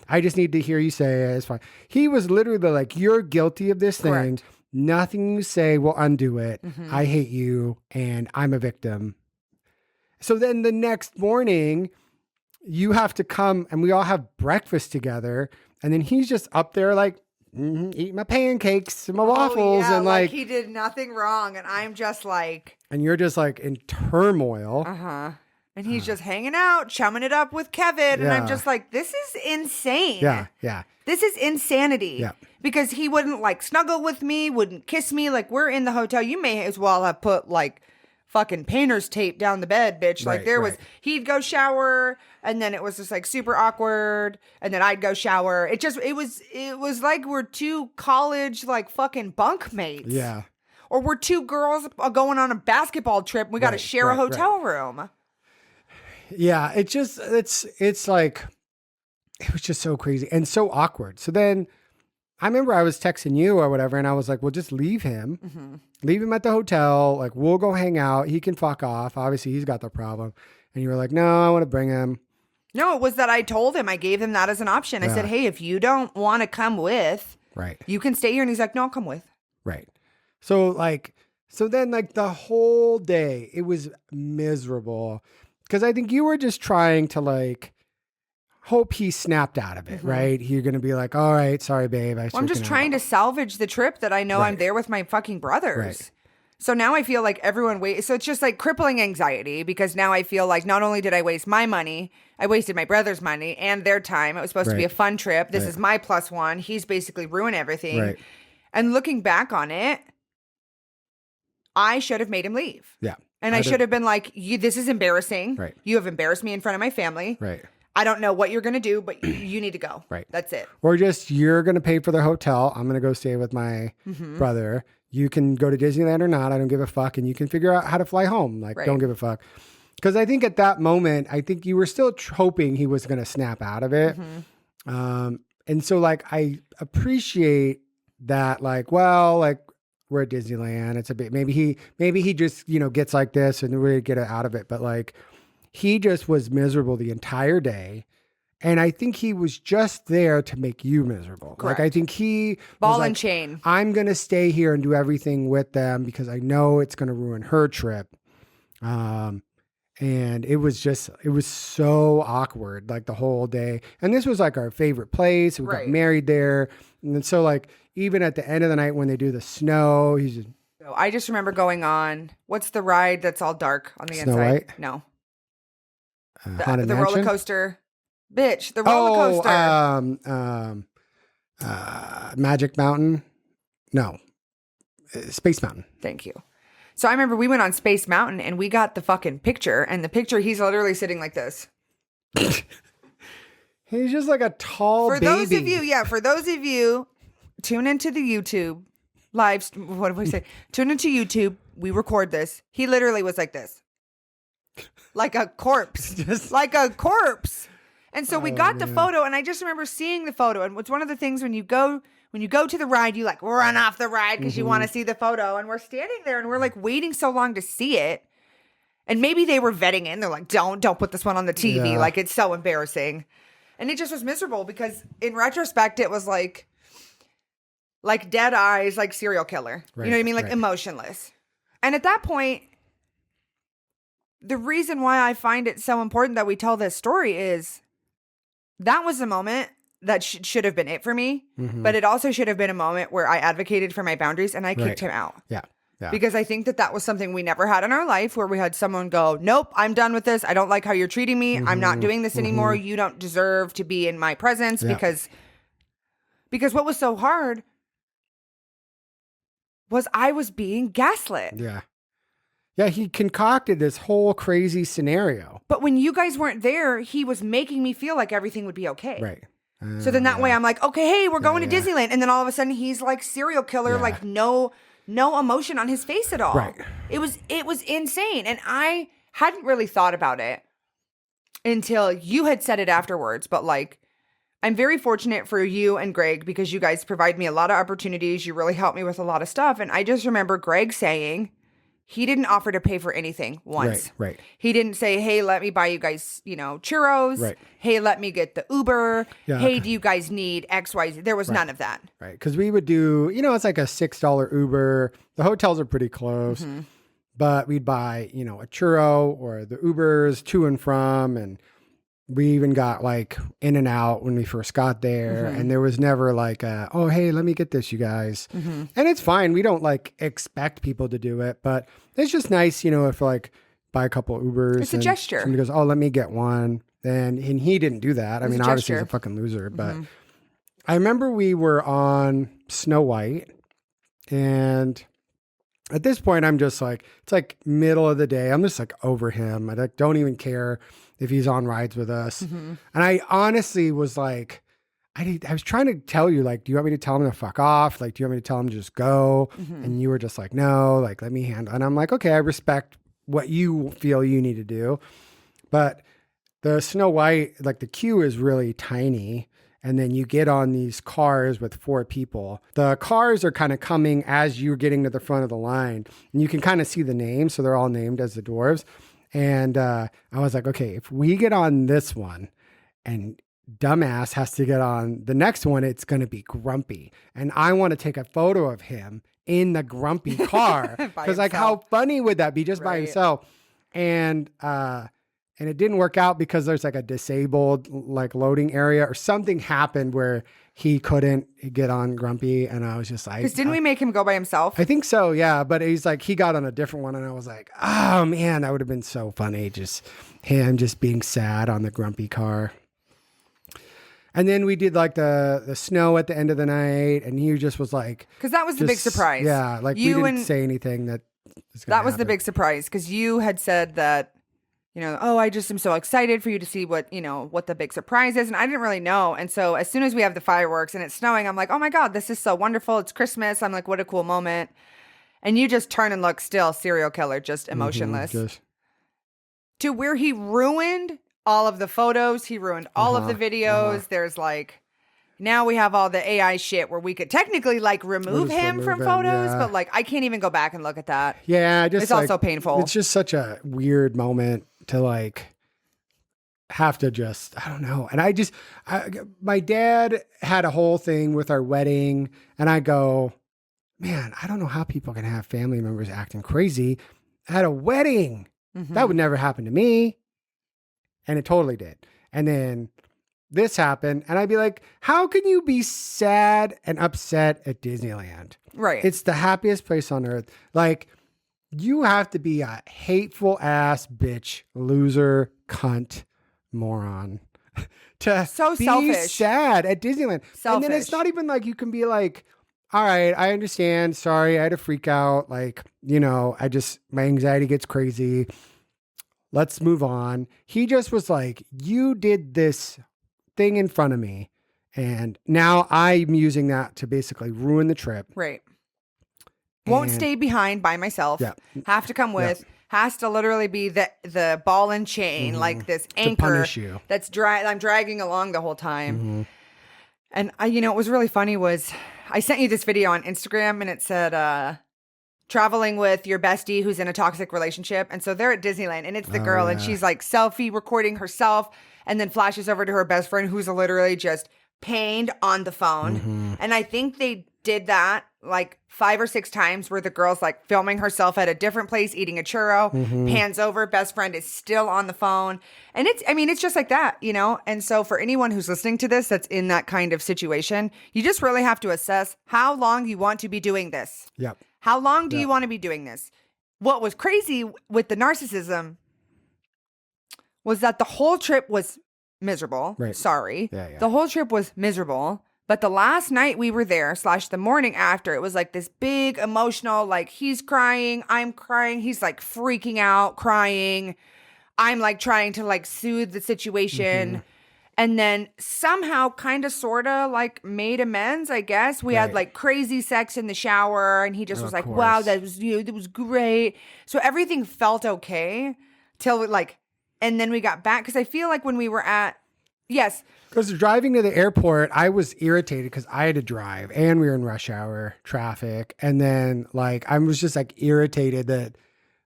I just need to hear you say it. It's fine. He was literally you're guilty of this thing. Correct. Nothing you say will undo it. I hate you and I'm a victim. So then the next morning, you have to come and we all have breakfast together. And then he's just up there eating my pancakes and my waffles. And he did nothing wrong. And I'm just and you're just in turmoil. And he's just hanging out, chumming it up with Kevin. And I'm just this is insane. Yeah. Yeah. This is insanity. Yeah. Because he wouldn't snuggle with me, wouldn't kiss me. We're in the hotel. You may as well have put fucking painter's tape down the bed, bitch. He'd go shower and then it was just super awkward. And then I'd go shower. It was like we're two college, fucking bunk mates. Yeah. Or we're two girls going on a basketball trip. We got to share a hotel room. Yeah. It was just so crazy and so awkward. So then I remember I was texting you or whatever, and I was like, well, just leave him. Leave him at the hotel. We'll go hang out. He can fuck off. Obviously, he's got the problem. And you were like, no, I want to bring him. No, it was that I told him. I gave him that as an option. I said, hey, if you don't want to come with, you can stay here. And he's like, no, I'll come with. Right. So, then the whole day, it was miserable. Because I think you were just trying to, hope he snapped out of it, right? You're going to be like, all right, sorry, babe. I'm just trying to salvage the trip that I know I'm there with my fucking brothers. Right. So now I feel like everyone So it's just like crippling anxiety because now I feel like not only did I waste my money, I wasted my brother's money and their time. It was supposed to be a fun trip. This is my +1. He's basically ruined everything. Right. And looking back on it, I should have made him leave. Yeah. And I should have been like, this is embarrassing. Right. You have embarrassed me in front of my family. Right. I don't know what you're going to do, but you need to go. Right. That's it. Or just, you're going to pay for the hotel. I'm going to go stay with my brother. You can go to Disneyland or not. I don't give a fuck. And you can figure out how to fly home. Like, don't give a fuck. Because I think at that moment, I think you were still hoping he was going to snap out of it. And so, like, I appreciate that, like, well, like, we're at Disneyland. It's a bit, maybe he just, gets like this and really get it out of it. But like, he just was miserable the entire day. And I think he was just there to make you miserable. Correct. Like, I think he Ball was and like, chain. I'm going to stay here and do everything with them because I know it's going to ruin her trip. And it was so awkward, like the whole day. And this was like our favorite place. We got married there. And so like, even at the end of the night when they do the snow, he's just... I just remember going on, what's the ride that's all dark on the Snow inside? White? No. Haunted The Mansion? roller coaster. Bitch, the roller coaster. Magic Mountain? No. Space Mountain. Thank you. So I remember we went on Space Mountain and we got the fucking picture. And the picture, he's literally sitting like this. He's just like a tall baby. For those of you, tune into the YouTube live. What do I say? Tune into YouTube. We record this. He literally was like this. Like a corpse. Like a corpse. And so we got the photo, and I just remember seeing the photo. And it's one of the things when you go to the ride, you like run off the ride because you want to see the photo. And we're standing there and we're like waiting so long to see it. And maybe they were vetting it and they're like, don't put this one on the TV. Yeah. Like, it's so embarrassing. And it just was miserable because in retrospect, it was like dead eyes, like serial killer. Right, you know what I mean? Like emotionless. And at that point, the reason why I find it so important that we tell this story is that was a moment that should have been it for me. But it also should have been a moment where I advocated for my boundaries and I kicked him out. Yeah. Yeah. Because I think that was something we never had in our life where we had someone go, nope, I'm done with this. I don't like how you're treating me. I'm not doing this anymore. You don't deserve to be in my presence because what was so hard was I was being gaslit. Yeah. Yeah, he concocted this whole crazy scenario. But when you guys weren't there, he was making me feel like everything would be okay. Right. So then that way I'm like, okay, hey, we're going to Disneyland. And then all of a sudden he's like serial killer, like no emotion on his face at all. Right. It was insane. And I hadn't really thought about it until you had said it afterwards. But like, I'm very fortunate for you and Greg because you guys provide me a lot of opportunities. You really helped me with a lot of stuff. And I just remember Greg saying he didn't offer to pay for anything once. Right. He didn't say, hey, let me buy you guys, churros. Right. Hey, let me get the Uber. Yeah. Hey, do you guys need XYZ? There was none of that. Right. Because we would do, it's like a $6 Uber. The hotels are pretty close. But we'd buy, a churro or the Ubers to and from. And we even got like in and out when we first got there. And there was never like, oh, hey, let me get this, you guys. And it's fine. We don't like expect people to do it. But it's just nice, if like buy a couple Ubers. It's a gesture. Somebody goes, oh, let me get one. And he didn't do that. I mean, obviously he's a fucking loser. But I remember we were on Snow White. And at this point, I'm just like, it's like middle of the day. I'm just like over him. I like, don't even care if he's on rides with us. And I honestly was like, I was trying to tell you, like, do you want me to tell him to fuck off? Like, do you want me to tell him to just go? And you were just like, no, like, let me handle it. And I'm like, okay, I respect what you feel you need to do. But the Snow White, like the queue is really tiny. And then you get on these cars with 4 people. The cars are kind of coming as you're getting to the front of the line. And you can kind of see the names. So they're all named as the dwarves. And I was like, okay, if we get on this one and dumbass has to get on the next one, it's going to be Grumpy. And I want to take a photo of him in the Grumpy car. Because like, how funny would that be just by himself? And and it didn't work out because there's like a disabled like loading area or something happened where he couldn't get on Grumpy. And I was just like, because didn't we make him go by himself? I think so. Yeah. But he's like, he got on a different one. And I was like, oh man, that would have been so funny. Just him just being sad on the Grumpy car. And then we did like the snow at the end of the night. And he just was like, because that was the big surprise. Yeah. Like we didn't say anything that was the big surprise. Because you had said that, oh, I just am so excited for you to see what the big surprise is. And I didn't really know. And so as soon as we have the fireworks and it's snowing, I'm like, oh my God, this is so wonderful. It's Christmas. I'm like, what a cool moment. And you just turn and look still serial killer, just emotionless. To where he ruined all of the photos. He ruined all of the videos. There's like, now we have all the AI shit where we could technically like remove him from photos, but like I can't even go back and look at that. Yeah, it's also painful. It's just such a weird moment to like have to just, I don't know. And my dad had a whole thing with our wedding, and I go, man, I don't know how people can have family members acting crazy at a wedding. That would never happen to me. And it totally did. And then this happened, and I'd be like, how can you be sad and upset at Disneyland? Right. It's the happiest place on earth. Like, you have to be a hateful ass bitch, loser, cunt, moron to be selfish. sad at Disneyland. Selfish. And then it's not even like you can be like, all right, I understand. Sorry, I had to freak out. Like, my anxiety gets crazy. Let's move on. He just was like, you did this thing in front of me, and now I'm using that to basically ruin the trip. Right. Won't stay behind by myself. Yeah. Have to come with. Yeah. Has to literally be the ball and chain, like this anchor to punish you. I'm dragging along the whole time. And what was really funny was I sent you this video on Instagram, and it said traveling with your bestie who's in a toxic relationship. And so they're at Disneyland, and it's the girl, and she's like selfie recording herself, and then flashes over to her best friend who's literally just pained on the phone. And I think they did that like 5 or 6 times where the girl's like filming herself at a different place eating a churro, pans over, best friend is still on the phone. And it's just like that, And so for anyone who's listening to this that's in that kind of situation, you just really have to assess how long you want to be doing this. Yep. How long do you want to be doing this? What was crazy with the narcissism was that the whole trip was miserable. Right. Sorry. Yeah. The whole trip was miserable. But the last night we were there / the morning after, it was like this big emotional, like he's crying, I'm crying. He's like freaking out, crying. I'm like trying to like soothe the situation. And then somehow kind of sort of like made amends, I guess. We had like crazy sex in the shower, and he just was like, wow, that was great. So everything felt okay till and then we got back. Because I feel like when we were yes. Because driving to the airport, I was irritated because I had to drive, and we were in rush hour traffic. And then I was just like irritated that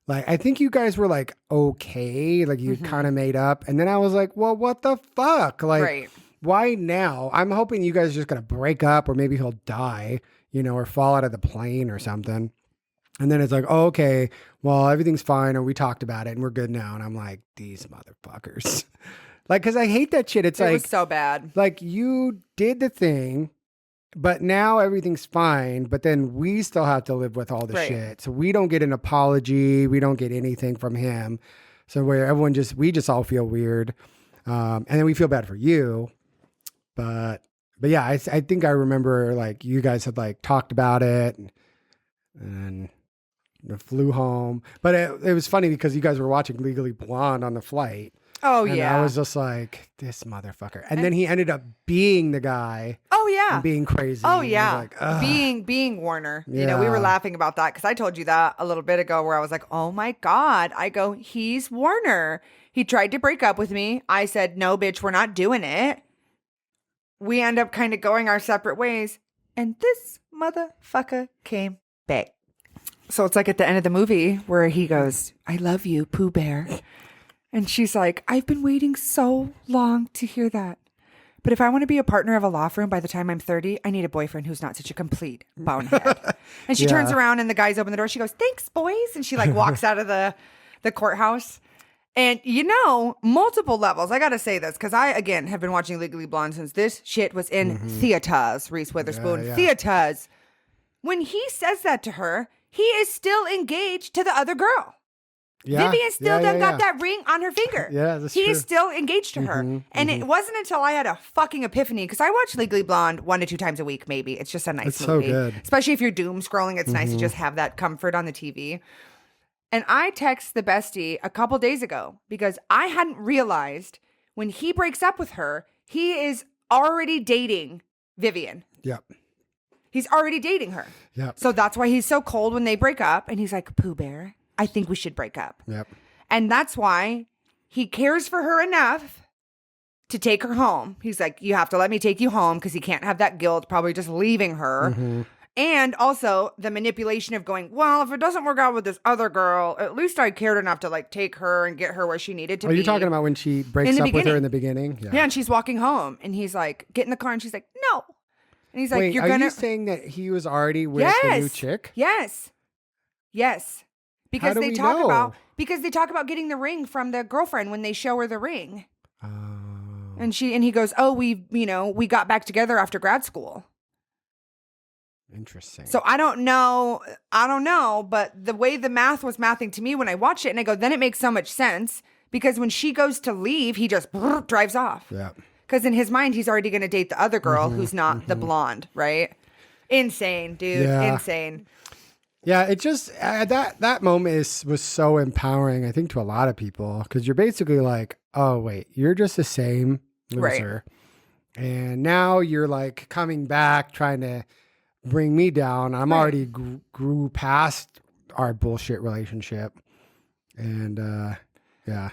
I think you guys were like, okay, like you kind of made up. And then I was like, well, what the fuck? Why now? I'm hoping you guys are just going to break up, or maybe he'll die, or fall out of the plane or something. And then it's like, oh, okay, well, everything's fine. Or we talked about it and we're good now. And I'm like, these motherfuckers. Because I hate that shit. It was so bad. Like, you did the thing, but now everything's fine. But then we still have to live with all the shit. So we don't get an apology. We don't get anything from him. So where we just all feel weird. And then we feel bad for you. But yeah, I think I remember you guys had talked about it and flew home. But it was funny because you guys were watching Legally Blonde on the flight. Oh, and yeah. I was just like, this motherfucker. And then he ended up being the guy. Oh, yeah. And being crazy. Oh, yeah. Being Warner. Yeah. We were laughing about that because I told you that a little bit ago where I was like, oh, my God. I go, he's Warner. He tried to break up with me. I said, no, bitch, we're not doing it. We end up kind of going our separate ways. And this motherfucker came back. So it's like at the end of the movie where he goes, I love you, Pooh Bear. And she's like, I've been waiting so long to hear that. But if I want to be a partner of a law firm by the time I'm 30, I need a boyfriend who's not such a complete bonehead. And she turns around and the guys open the door. She goes, thanks, boys. And she walks out of the courthouse. And multiple levels. I got to say this because I, again, have been watching Legally Blonde since this shit was in theaters, Reese Witherspoon, theaters. When he says that to her, he is still engaged to the other girl. Yeah. Vivian still got that ring on her finger. Yeah, that's he true. is still engaged to her. And it wasn't until I had a fucking epiphany, because I watch Legally Blonde 1 to 2 times a week, maybe. It's just a nice movie. So good. Especially if you're doom scrolling, it's nice to just have that comfort on the TV. And I text the bestie a couple days ago because I hadn't realized when he breaks up with her, he is already dating Vivian. Yep. He's already dating her. Yep. So that's why he's so cold when they break up. And he's like, Pooh Bear, I think we should break up. Yep. And that's why he cares for her enough to take her home. He's like, you have to let me take you home, because he can't have that guilt, probably just leaving her. And also the manipulation of going, well, if it doesn't work out with this other girl, at least I cared enough to like take her and get her where she needed to be. Are you talking about when she breaks up with her in the beginning? Yeah, and she's walking home and he's like, get in the car, and she's like, no. And he's like, wait, you're are gonna. you saying that he was already with the new chick? Yes. Because How do they we talk know? about getting the ring from the girlfriend when they show her the ring. Oh. And he goes, oh, we got back together after grad school. Interesting. So I don't know, but the way the math was mathing to me when I watched it, and I go, then it makes so much sense, because when she goes to leave, he just drives off. Yeah. Because in his mind, he's already going to date the other girl who's not the blonde, right? Insane, dude. Yeah. Insane. Yeah, it just that moment was so empowering, I think, to a lot of people, because you're basically like, oh wait, you're just the same loser, and now you're like coming back trying to bring me down. I'm already grew past our bullshit relationship, and yeah.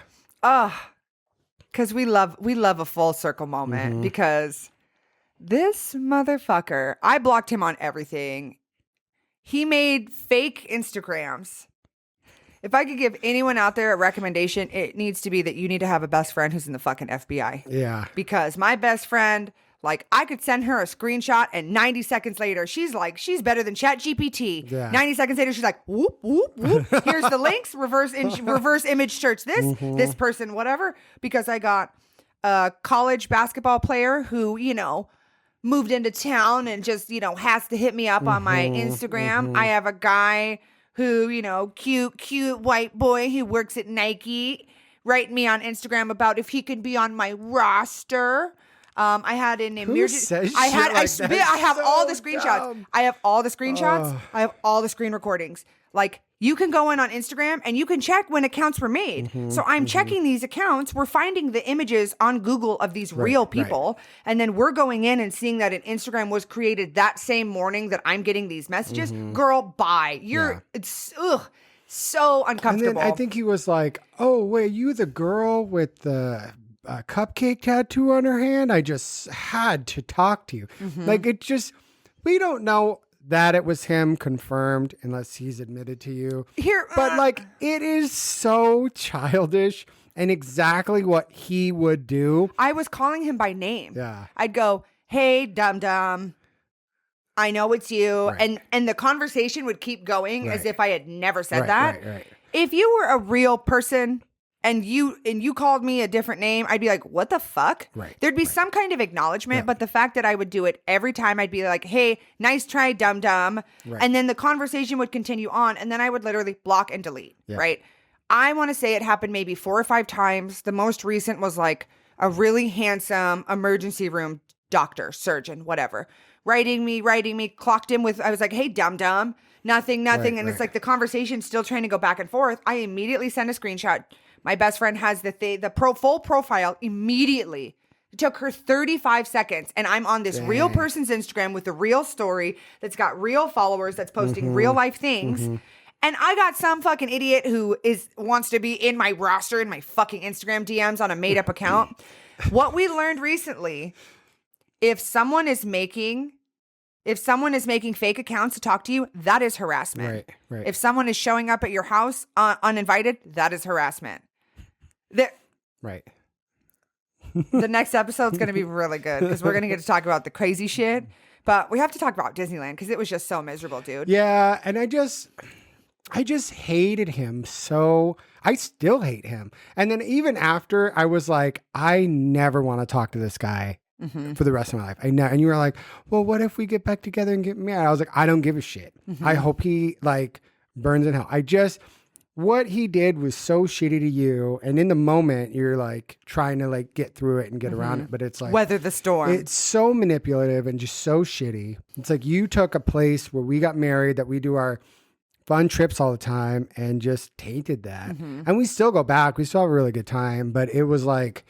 Because we love a full circle moment, because this motherfucker, I blocked him on everything. He made fake Instagrams. If I could give anyone out there a recommendation, it needs to be that you need to have a best friend who's in the fucking FBI. Yeah. Because my best friend, like, I could send her a screenshot and 90 seconds later, she's like, she's better than ChatGPT. Yeah. 90 seconds later, she's like, whoop, whoop, whoop. Here's the links, reverse image search this person, whatever. Because I got a college basketball player who, moved into town and just, has to hit me up on my Instagram. I have a guy who, cute white boy who works at Nike, write me on Instagram about if he could be on my roster. I had an emergency. I have all the screenshots. I have all the screenshots. I have all the screen recordings. Like, you can go in on Instagram and you can check when accounts were made. So I'm checking these accounts. We're finding the images on Google of these real people. And then we're going in and seeing that an Instagram was created that same morning that I'm getting these messages. Girl, bye. It's so uncomfortable. And then I think he was like, oh, wait, you the girl with the cupcake tattoo on her hand? I just had to talk to you. Like, it just, we don't know that it was him confirmed unless he's admitted to you. But like, it is so childish and exactly what he would do. I was calling him by name. Yeah. I'd go, hey, dum-dum, I know it's you. Right. And the conversation would keep going as if I had never said that. Right. If you were a real person and you called me a different name, I'd be like, what the fuck? Right. There'd be some kind of acknowledgement, but the fact that I would do it every time, I'd be like, hey, nice try, dum-dum. Right. And then the conversation would continue on, and then I would literally block and delete, right? I want to say it happened maybe 4 or 5 times. The most recent was like a really handsome emergency room doctor, surgeon, whatever, writing me, clocked him with, I was like, hey, dum-dum, nothing. And it's like the conversation's still trying to go back and forth. I immediately send a screenshot. My best friend has the full profile immediately. It took her 35 seconds. And I'm on this real person's Instagram with a real story that's got real followers, that's posting real life things. And I got some fucking idiot who wants to be in my roster, in my fucking Instagram DMs on a made up account. What we learned recently, if someone is making fake accounts to talk to you, that is harassment. Right. If someone is showing up at your house uninvited, that is harassment. Right. The next episode is going to be really good because we're going to get to talk about the crazy shit. But we have to talk about Disneyland because it was just so miserable, dude. Yeah, and I just hated him so. I still hate him. And then even after, I was like, I never want to talk to this guy for the rest of my life. And you were like, well, what if we get back together and get married? I was like, I don't give a shit. I hope he like burns in hell. What he did was so shitty to you. And in the moment, you're like trying to like get through it and get around it. But it's like, weather the storm. It's so manipulative and just so shitty. It's like you took a place where we got married, that we do our fun trips all the time, and just tainted that. And we still go back. We still have a really good time. But it was like,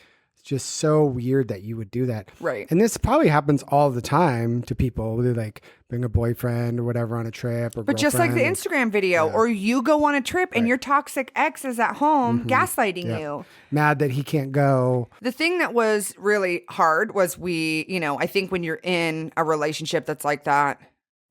just so weird that you would do that. Right. And this probably happens all the time to people. They like bring a boyfriend or whatever on a trip. Or but just like the Instagram video, or you go on a trip and your toxic ex is at home gaslighting you. Mad that he can't go. The thing that was really hard was I think when you're in a relationship that's like that,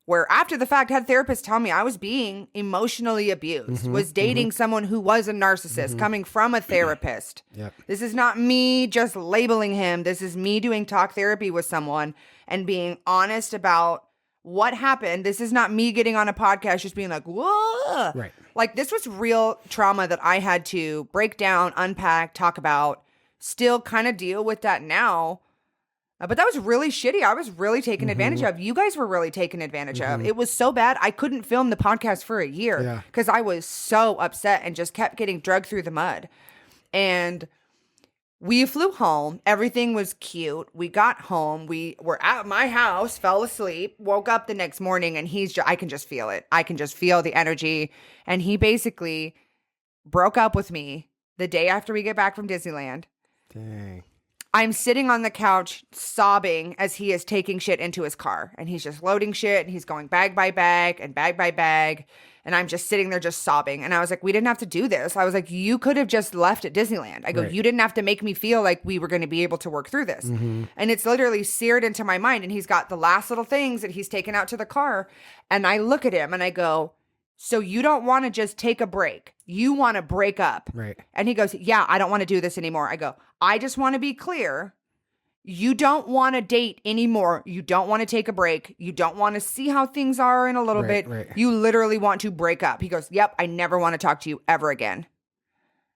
where after the fact had therapists tell me I was being emotionally abused, was dating someone who was a narcissist, coming from a therapist. Yep. This is not me just labeling him. This is me doing talk therapy with someone and being honest about what happened. This is not me getting on a podcast just being like, whoa. Right. Like, this was real trauma that I had to break down, unpack, talk about, still kind of deal with that now. But that was really shitty. I was really taken advantage of. You guys were really taken advantage of. It was so bad. I couldn't film the podcast for a year because I was so upset and just kept getting dragged through the mud. And we flew home. Everything was cute. We got home. We were at my house, fell asleep, woke up the next morning, and I can just feel it. I can just feel the energy. And he basically broke up with me the day after we get back from Disneyland. Dang. I'm sitting on the couch sobbing as he is taking shit into his car, and he's just loading shit, and he's going bag by bag and bag by bag. And I'm just sitting there just sobbing. And I was like, we didn't have to do this. I was like, you could have just left at Disneyland. I go, you didn't have to make me feel like we were going to be able to work through this. And it's literally seared into my mind. And he's got the last little things that he's taken out to the car. And I look at him and I go, so you don't want to just take a break. You want to break up. Right. And he goes, yeah, I don't want to do this anymore. I go, I just want to be clear. You don't want to date anymore. You don't want to take a break. You don't want to see how things are in a little bit. Right. You literally want to break up. He goes, yep, I never want to talk to you ever again.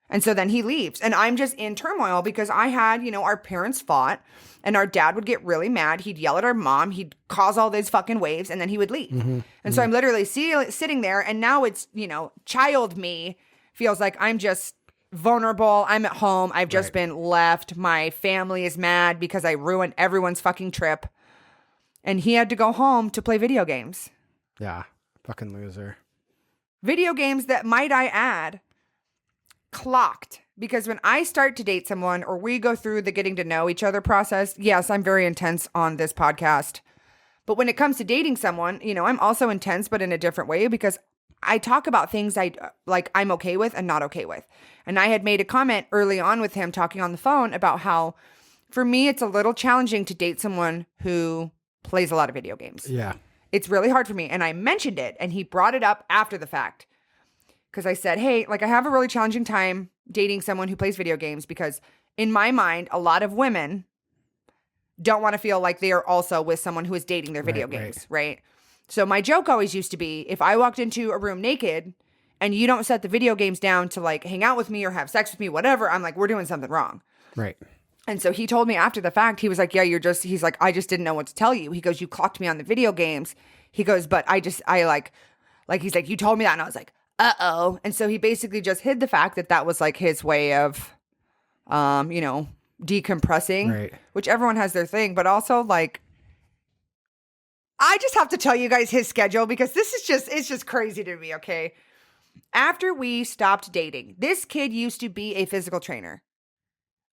And so then he leaves. And I'm just in turmoil because I had, our parents fought and our dad would get really mad. He'd yell at our mom. He'd cause all these fucking waves and then he would leave. And so I'm literally sitting there and now it's, child me feels like I'm just vulnerable. I'm at home. I've just been left. My family is mad because I ruined everyone's fucking trip. And he had to go home to play video games. Yeah. Fucking loser. Video games that, might I add, clocked. Because when I start to date someone or we go through the getting to know each other process, yes, I'm very intense on this podcast. But when it comes to dating someone, I'm also intense, but in a different way because I talk about things I'm okay with and not okay with. And I had made a comment early on with him talking on the phone about how for me, it's a little challenging to date someone who plays a lot of video games. Yeah. It's really hard for me. And I mentioned it and he brought it up after the fact. Because I said, hey, I have a really challenging time dating someone who plays video games because in my mind, a lot of women don't want to feel like they are also with someone who is dating their video games, right? So my joke always used to be, if I walked into a room naked and you don't set the video games down to hang out with me or have sex with me, whatever, I'm like, we're doing something wrong. Right. And so he told me after the fact, he was like, yeah, he's like, I just didn't know what to tell you. He goes, you clocked me on the video games. He goes, but he's like, you told me that. And I was like, uh-oh. And so he basically just hid the fact that was his way of, decompressing, which everyone has their thing, but also I just have to tell you guys his schedule because it's just crazy to me. Okay. After we stopped dating, this kid used to be a physical trainer.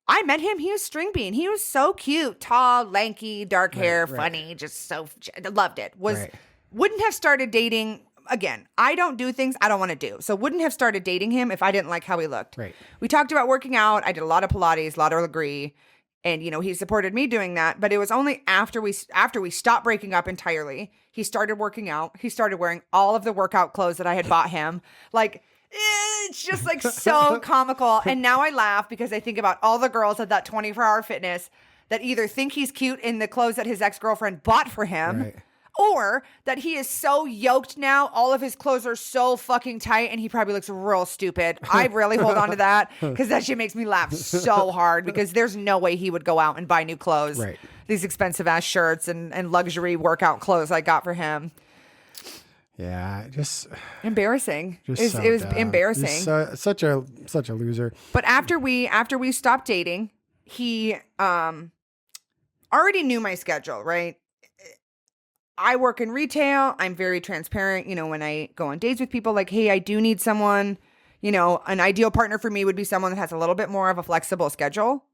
I met him. He was string bean. He was so cute, tall, lanky, dark hair, funny, just so loved it. Wouldn't have started dating. Again, I don't do things I don't want to do. So wouldn't have started dating him if I didn't like how he looked. Right. We talked about working out. I did a lot of Pilates, a lot of Legree. And, he supported me doing that. But it was only after we stopped breaking up entirely, he started working out. He started wearing all of the workout clothes that I had bought him. It's just so comical. And now I laugh because I think about all the girls at that 24-hour fitness that either think he's cute in the clothes that his ex-girlfriend bought for him sure that he is so yoked now. All of his clothes are so fucking tight and he probably looks real stupid. I really hold on to that because that shit makes me laugh so hard because there's no way he would go out and buy new clothes. Right. These expensive ass shirts and luxury workout clothes I got for him. Yeah, just embarrassing. Just It was embarrassing. Such a loser. But after we stopped dating, he already knew my schedule, right? I work in retail. I'm very transparent, when I go on dates with people, like, hey, I do need someone, an ideal partner for me would be someone that has a little bit more of a flexible schedule.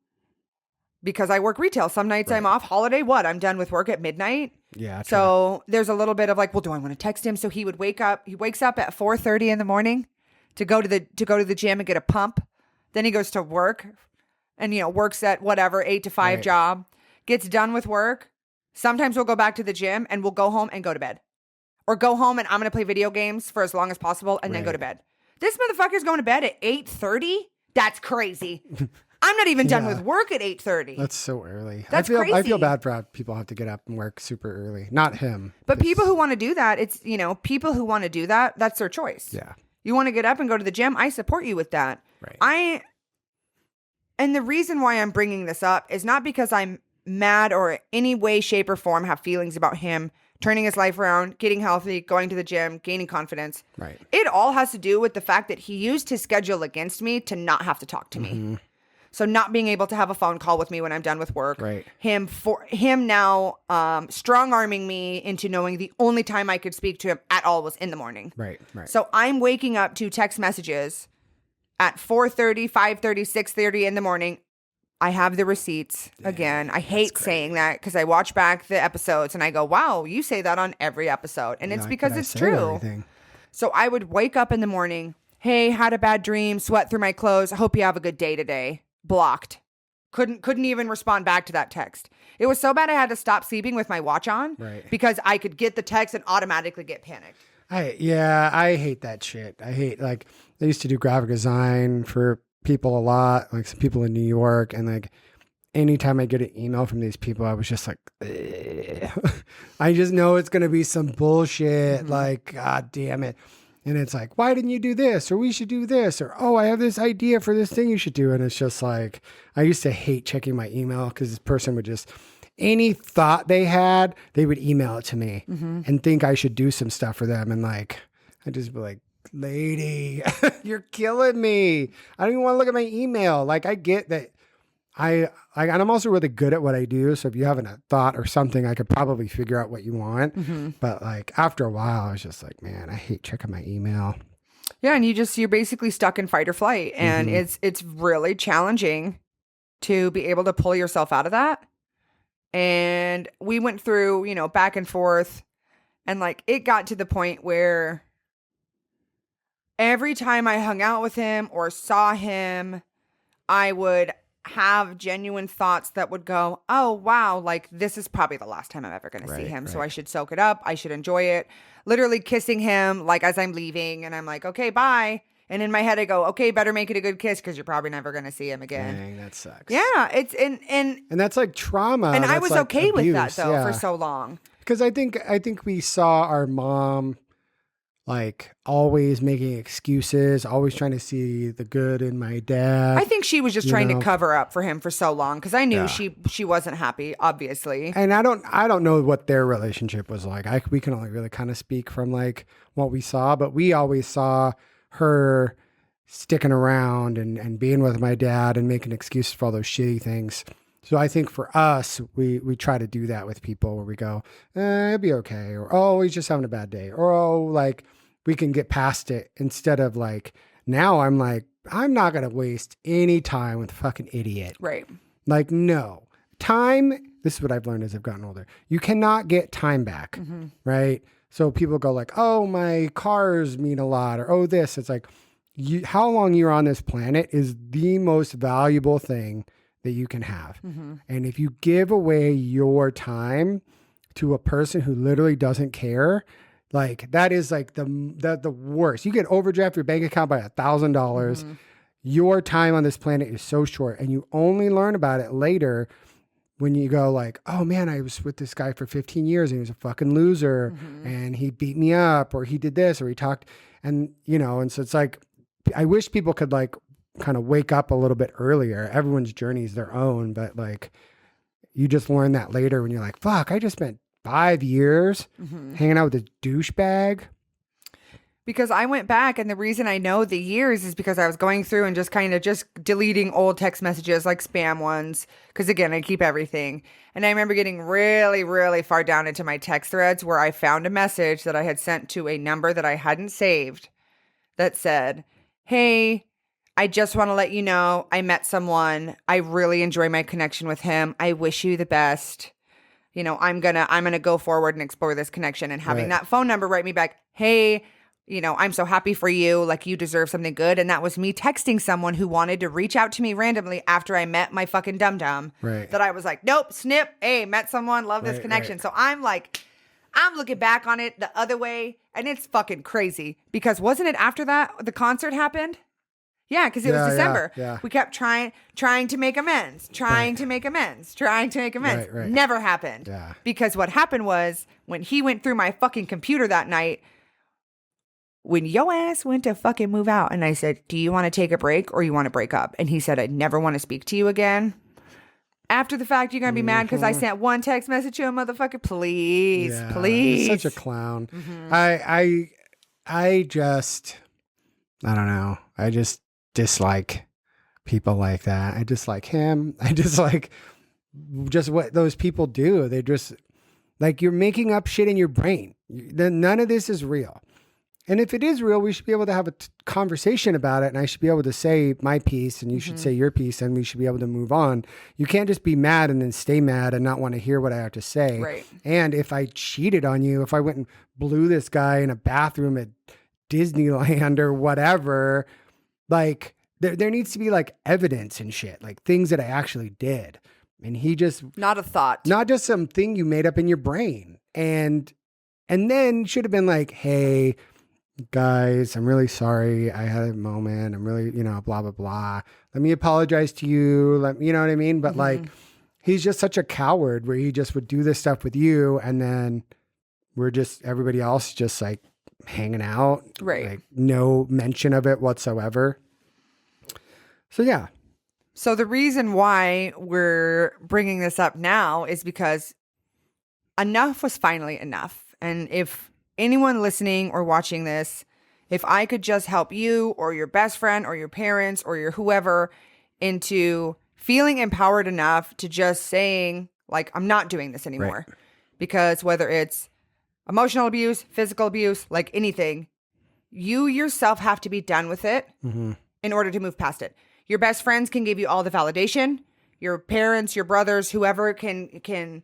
Because I work retail. Some nights I'm off. Holiday, I'm done with work at midnight. Yeah. True. So there's a little bit of like, well, do I want to text him? So he would wake up. He wakes up at 4:30 in the morning to go to the gym and get a pump. Then he goes to work and, works at whatever, 8 to 5 job. Gets done with work. Sometimes we'll go back to the gym and we'll go home and go to bed. Or go home and I'm going to play video games for as long as possible and then go to bed. This motherfucker's going to bed at 8:30? That's crazy. I'm not even done with work at 8:30. That's so early. That's I feel crazy. bad for how people have to get up and work super early. Not him. But people who want to do that, people who want to do that, that's their choice. Yeah. You want to get up and go to the gym? I support you with that. Right. And the reason why I'm bringing this up is not because I'm mad or any way, shape, or form have feelings about him turning his life around, getting healthy, going to the gym, gaining confidence. Right. It all has to do with the fact that he used his schedule against me to not have to talk to me. So not being able to have a phone call with me when I'm done with work. Right. Him now strong arming me into knowing the only time I could speak to him at all was in the morning. Right. So I'm waking up to text messages at 4:30, 5:30, 6:30 in the morning. I have the receipts again. I hate saying that because I watch back the episodes and I go, wow, you say that on every episode. And it's because it's true. So I would wake up in the morning. Hey, had a bad dream, sweat through my clothes. I hope you have a good day today. Blocked. Couldn't even respond back to that text. It was so bad I had to stop sleeping with my watch on because I could get the text and automatically get panicked. I hate that shit. I used to do graphic design for people a lot, like some people in New York, and like anytime I get an email from these people, I was just like, I just know it's gonna be some bullshit. Like, God damn it. And it's like, why didn't you do this? Or we should do this. Or, oh, I have this idea for this thing you should do. And it's just like, I used to hate checking my email because this person would just, any thought they had, they would email it to me and think I should do some stuff for them. And like, I'd just be like, lady, you're killing me. I don't even want to look at my email. Like, I get that and I'm also really good at what I do. So if you have a thought or something, I could probably figure out what you want. But like after a while, I was just like, man, I hate checking my email. Yeah. And you're basically stuck in fight or flight. And it's really challenging to be able to pull yourself out of that. And we went through, back and forth. And like, it got to the point where every time I hung out with him or saw him, I would have genuine thoughts that would go, oh, wow, like this is probably the last time I'm ever going to see him. So I should soak it up. I should enjoy it. Literally kissing him like as I'm leaving and I'm like, okay, bye. And in my head, I go, okay, better make it a good kiss because you're probably never going to see him again. Dang, that sucks. Yeah. It's and that's like trauma. And I that's was like okay abuse. with that though for so long. Because I think we saw our mom like always making excuses, always trying to see the good in my dad. I think she was just trying to cover up for him for so long because I knew she wasn't happy, obviously. And I don't know what their relationship was like. We can only really kind of speak from like what we saw, but we always saw her sticking around and being with my dad and making excuses for all those shitty things. So I think for us, we try to do that with people where we go, it'll be okay. Or, oh, he's just having a bad day. Or, oh, like we can get past it instead of like, now I'm like, I'm not going to waste any time with a fucking idiot. Right. Like, no. Time, this is what I've learned as I've gotten older. You cannot get time back, right? So people go like, oh, my cars mean a lot. Or, oh, this. It's like, how long you're on this planet is the most valuable thing that you can have. And if you give away your time to a person who literally doesn't care, like that is like the worst. You get overdraft your bank account by $1,000. Your time on this planet is so short and you only learn about it later when you go like, oh man, I was with this guy for 15 years and he was a fucking loser and he beat me up or he did this or he talked and and so it's like, I wish people could like kind of wake up a little bit earlier. Everyone's journey is their own, but like you just learn that later when you're like, fuck, I just spent 5 years hanging out with a douchebag. Because I went back, and the reason I know the years is because I was going through and just kind of just deleting old text messages, like spam ones. Because again, I keep everything. And I remember getting really, really far down into my text threads where I found a message that I had sent to a number that I hadn't saved that said, hey, I just want to let you know I met someone. I really enjoy my connection with him. I wish you the best. I'm gonna go forward and explore this connection. And having that phone number write me back, hey, I'm so happy for you. Like, you deserve something good. And that was me texting someone who wanted to reach out to me randomly after I met my fucking dum-dum. Right. That I was like, nope, snip. Hey, met someone. Love this connection. Right. So I'm looking back on it the other way. And it's fucking crazy. Because wasn't it after that the concert happened? Yeah, because it was December. Yeah. We kept trying to make amends. Trying to make amends. Right. Never happened. Yeah. Because what happened was when he went through my fucking computer that night, when yo ass went to fucking move out, and I said, do you want to take a break or you want to break up? And he said, I never want to speak to you again. After the fact, you're going to be mad because I sent one text message to a motherfucker? Please. He's such a clown. I don't know. I just dislike people like that. I dislike him. I dislike just what those people do. They just, like, you're making up shit in your brain. None of this is real. And if it is real, we should be able to have a conversation about it. And I should be able to say my piece and you should say your piece and we should be able to move on. You can't just be mad and then stay mad and not want to hear what I have to say. Right. And if I cheated on you, if I went and blew this guy in a bathroom at Disneyland or whatever, like there needs to be like evidence and shit, like things that I actually did. And he just... Not a thought. Not just something you made up in your brain. And then should have been like, hey... guys, I'm really sorry. I had a moment. I'm really, blah, blah, blah. Let me apologize to you. You know what I mean? But like, he's just such a coward where he just would do this stuff with you. And then everybody else just like hanging out. Right. Like no mention of it whatsoever. So yeah. So the reason why we're bringing this up now is because enough was finally enough. And if anyone listening or watching this, if I could just help you or your best friend or your parents or your whoever into feeling empowered enough to just saying, like, I'm not doing this anymore. Right. Because whether it's emotional abuse, physical abuse, like anything, you yourself have to be done with it in order to move past it. Your best friends can give you all the validation. Your parents, your brothers, whoever can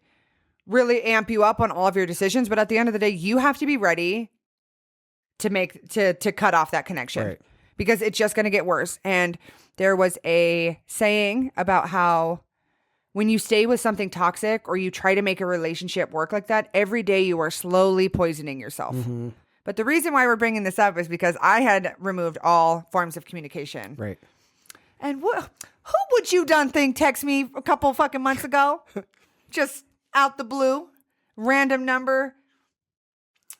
really amp you up on all of your decisions. But at the end of the day, you have to be ready to cut off that connection. Right. Because it's just going to get worse. And there was a saying about how when you stay with something toxic or you try to make a relationship work like that, every day you are slowly poisoning yourself. But the reason why we're bringing this up is because I had removed all forms of communication. Right. And who would you done think text me a couple fucking months ago? Just out the blue, random number,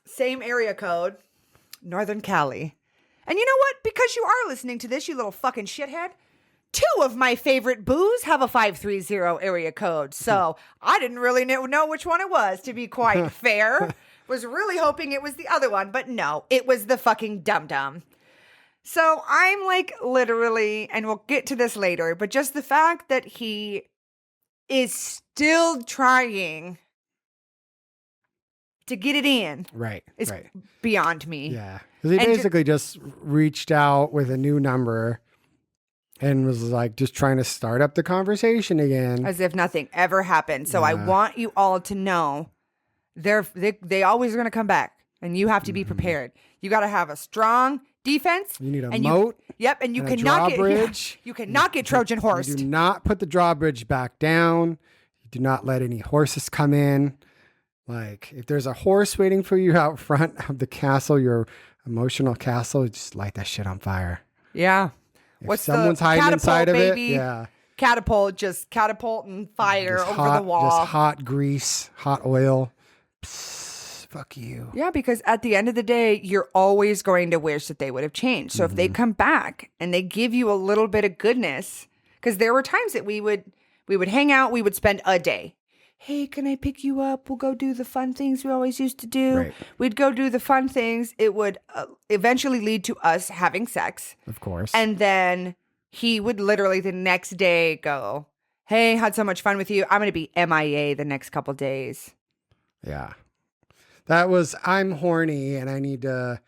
same area code, Northern Cali. And you know what? Because you are listening to this, you little fucking shithead, 2 of my favorite boos have a 530 area code. So I didn't really know which one it was, to be quite fair. Was really hoping it was the other one, but no, it was the fucking dum-dum. So I'm like literally, and we'll get to this later, but just the fact that he is still trying to get it in. Right. Is beyond me. Yeah. Because he basically just reached out with a new number and was like just trying to start up the conversation again. As if nothing ever happened. So I want you all to know they always are going to come back and you have to be prepared. You got to have a strong defense. You need a moat. And you cannot you cannot get Trojan horsed. You do not put the drawbridge back down. You do not let any horses come in. Like if there's a horse waiting for you out front of the castle, your emotional castle, just light that shit on fire. Yeah. If someone's hiding inside of it, catapult and fire Just over hot, the wall. Just hot grease, hot oil. Psst, fuck you. Yeah, because at the end of the day, you're always going to wish that they would have changed. So if they come back and they give you a little bit of goodness, because there were times that we would hang out, we would spend a day. Hey, can I pick you up? We'll go do the fun things we always used to do. Right. We'd go do the fun things. It would eventually lead to us having sex. Of course. And then he would literally the next day go, hey, had so much fun with you. I'm going to be MIA the next couple days. Yeah. That was, I'm horny and I need to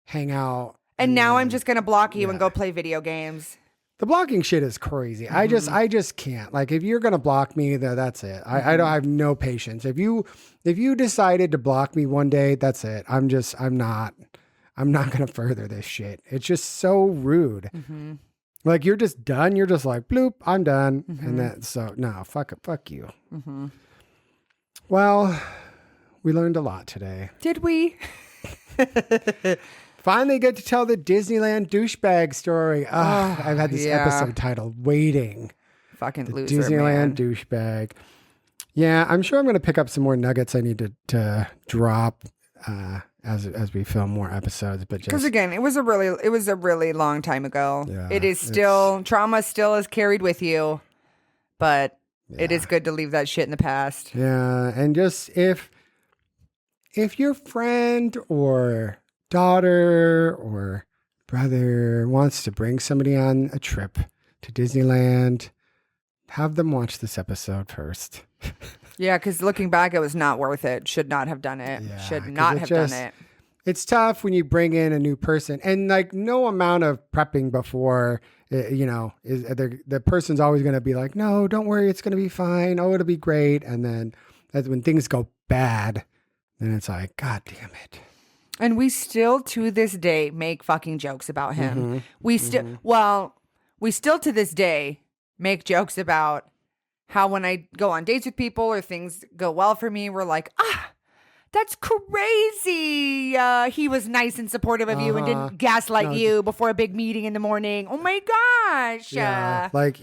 hang out. And now I'm just going to block you and go play video games. The blocking shit is crazy. I just can't. Like, if you're going to block me, that's it. I have no patience. If you decided to block me one day, that's it. I'm not going to further this shit. It's just so rude. Mm-hmm. Like, you're just done. You're just like, bloop, I'm done. And then, so no, fuck you. Mm-hmm. Well, we learned a lot today. Did we? Finally get to tell the Disneyland douchebag story. I've had this episode titled Waiting. Fucking The loser, Disneyland man. douchebag. Yeah, I'm sure I'm going to pick up some more nuggets I need to drop as we film more episodes. But Because just again, it was a really long time ago. Yeah, it is still trauma still is carried with you, but it is good to leave that shit in the past. yeah, and just if your friend or daughter or brother wants to bring somebody on a trip to Disneyland, have them watch this episode first. Yeah, because looking back, it was not worth it. Should not have done it. Yeah, Should 'cause not it have just- done it. It's tough when you bring in a new person, and like no amount of prepping before, the person's always going to be like, no, don't worry, it's going to be fine. Oh, it'll be great. And then when things go bad, then it's like, God damn it. And we still, to this day, make fucking jokes about him. Mm-hmm. We still to this day make jokes about how when I go on dates with people or things go well for me, we're like, that's crazy. He was nice and supportive of you and didn't gaslight you before a big meeting in the morning. Oh my gosh. Yeah. Like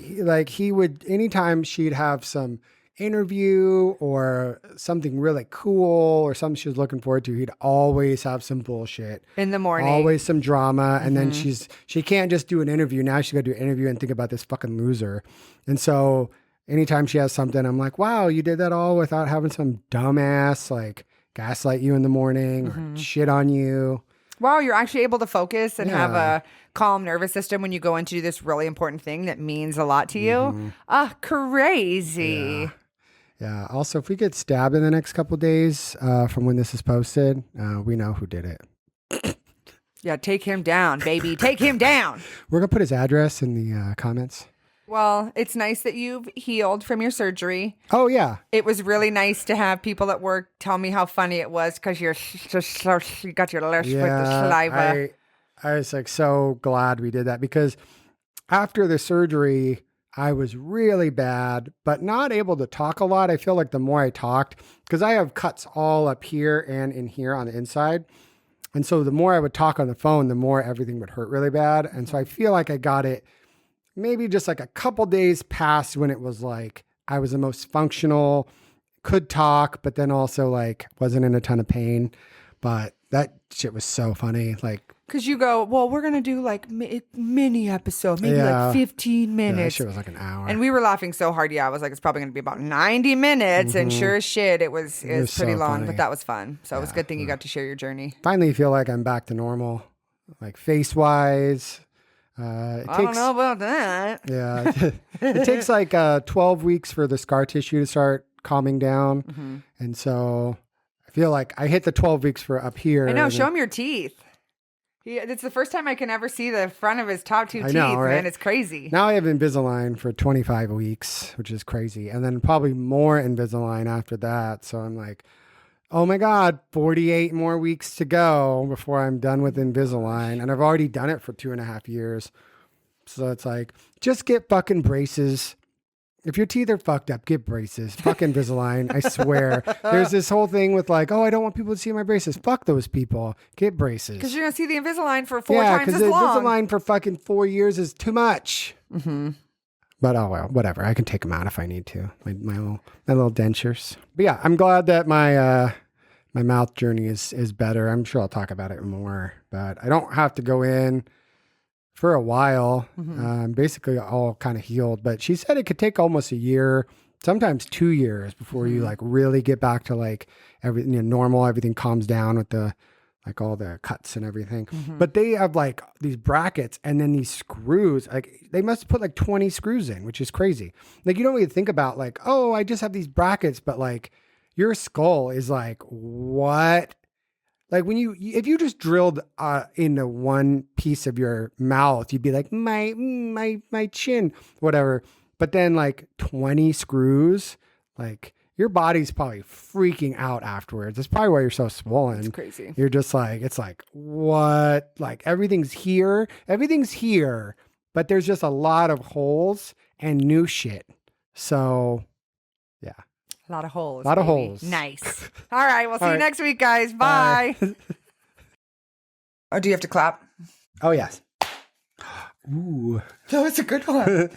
he would, anytime she'd have some interview or something really cool or something she was looking forward to, he'd always have some bullshit in the morning, always some drama. And then she can't just do an interview. Now she's got to do an interview and think about this fucking loser. And so anytime she has something, I'm like, wow, you did that all without having some dumbass like gaslight you in the morning or shit on you. Wow, you're actually able to focus and have a calm nervous system when you go in to do this really important thing that means a lot to you. Crazy. Yeah. Also, if we get stabbed in the next couple of days from when this is posted, we know who did it. Yeah, take him down, baby. Take him down. We're going to put his address in the comments. Well, it's nice that you've healed from your surgery. Oh, yeah. It was really nice to have people at work tell me how funny it was because you got your lips with the saliva. I was like so glad we did that because after the surgery, I was really bad, but not able to talk a lot. I feel like the more I talked, because I have cuts all up here and in here on the inside. And so the more I would talk on the phone, the more everything would hurt really bad. And so I feel like I got it maybe just like a couple days past when it was like I was the most functional, could talk, but then also like wasn't in a ton of pain. But that shit was so funny. Like, because you go, well, we're going to do like mini episode, maybe like 15 minutes. Yeah, that shit was like an hour. And we were laughing so hard. Yeah, I was like, it's probably going to be about 90 minutes. And sure as shit, it was pretty so long, funny. but that was fun. So it was a good thing you got to share your journey. Finally feel like I'm back to normal, like face-wise. I don't know about that. Yeah. It takes like 12 weeks for the scar tissue to start calming down. And so I feel like I hit the 12 weeks for up here. I know. Show him your teeth. It's the first time I can ever see the front of his top two teeth, right? man. It's crazy. Now I have Invisalign for 25 weeks, which is crazy. And then probably more Invisalign after that. So I'm like, oh my God, 48 more weeks to go before I'm done with Invisalign. And I've already done it for 2.5 years. So it's like, just get fucking braces. If your teeth are fucked up, get braces. Fuck Invisalign. I swear. There's this whole thing with like, oh, I don't want people to see my braces. Fuck those people. Get braces. Because you're going to see the Invisalign for four times as long. Yeah, because the Invisalign for fucking 4 years is too much. But oh well, whatever. I can take them out if I need to. My little dentures. But yeah, I'm glad that my my mouth journey is better. I'm sure I'll talk about it more, but I don't have to go in for a while. Basically all kind of healed, but she said it could take almost a year, sometimes 2 years before you like really get back to like everything, you know, normal. Everything calms down with the like all the cuts and everything. But they have like these brackets and then these screws. Like they must put like 20 screws in, which is crazy. Like you don't really think about like, oh, I just have these brackets, but like your skull is like, what? Like when if you just drilled into one piece of your mouth, you'd be like, my chin, whatever. But then like 20 screws, like your body's probably freaking out afterwards. That's probably why you're so swollen. It's crazy. You're just like, it's like, what? Like everything's here, but there's just a lot of holes and new shit. So yeah. A lot of holes. A lot of baby. holes. Nice. All right. We'll see you right. next week, guys. Bye. Oh, do you have to clap? Oh, yes. Ooh. That was a good one.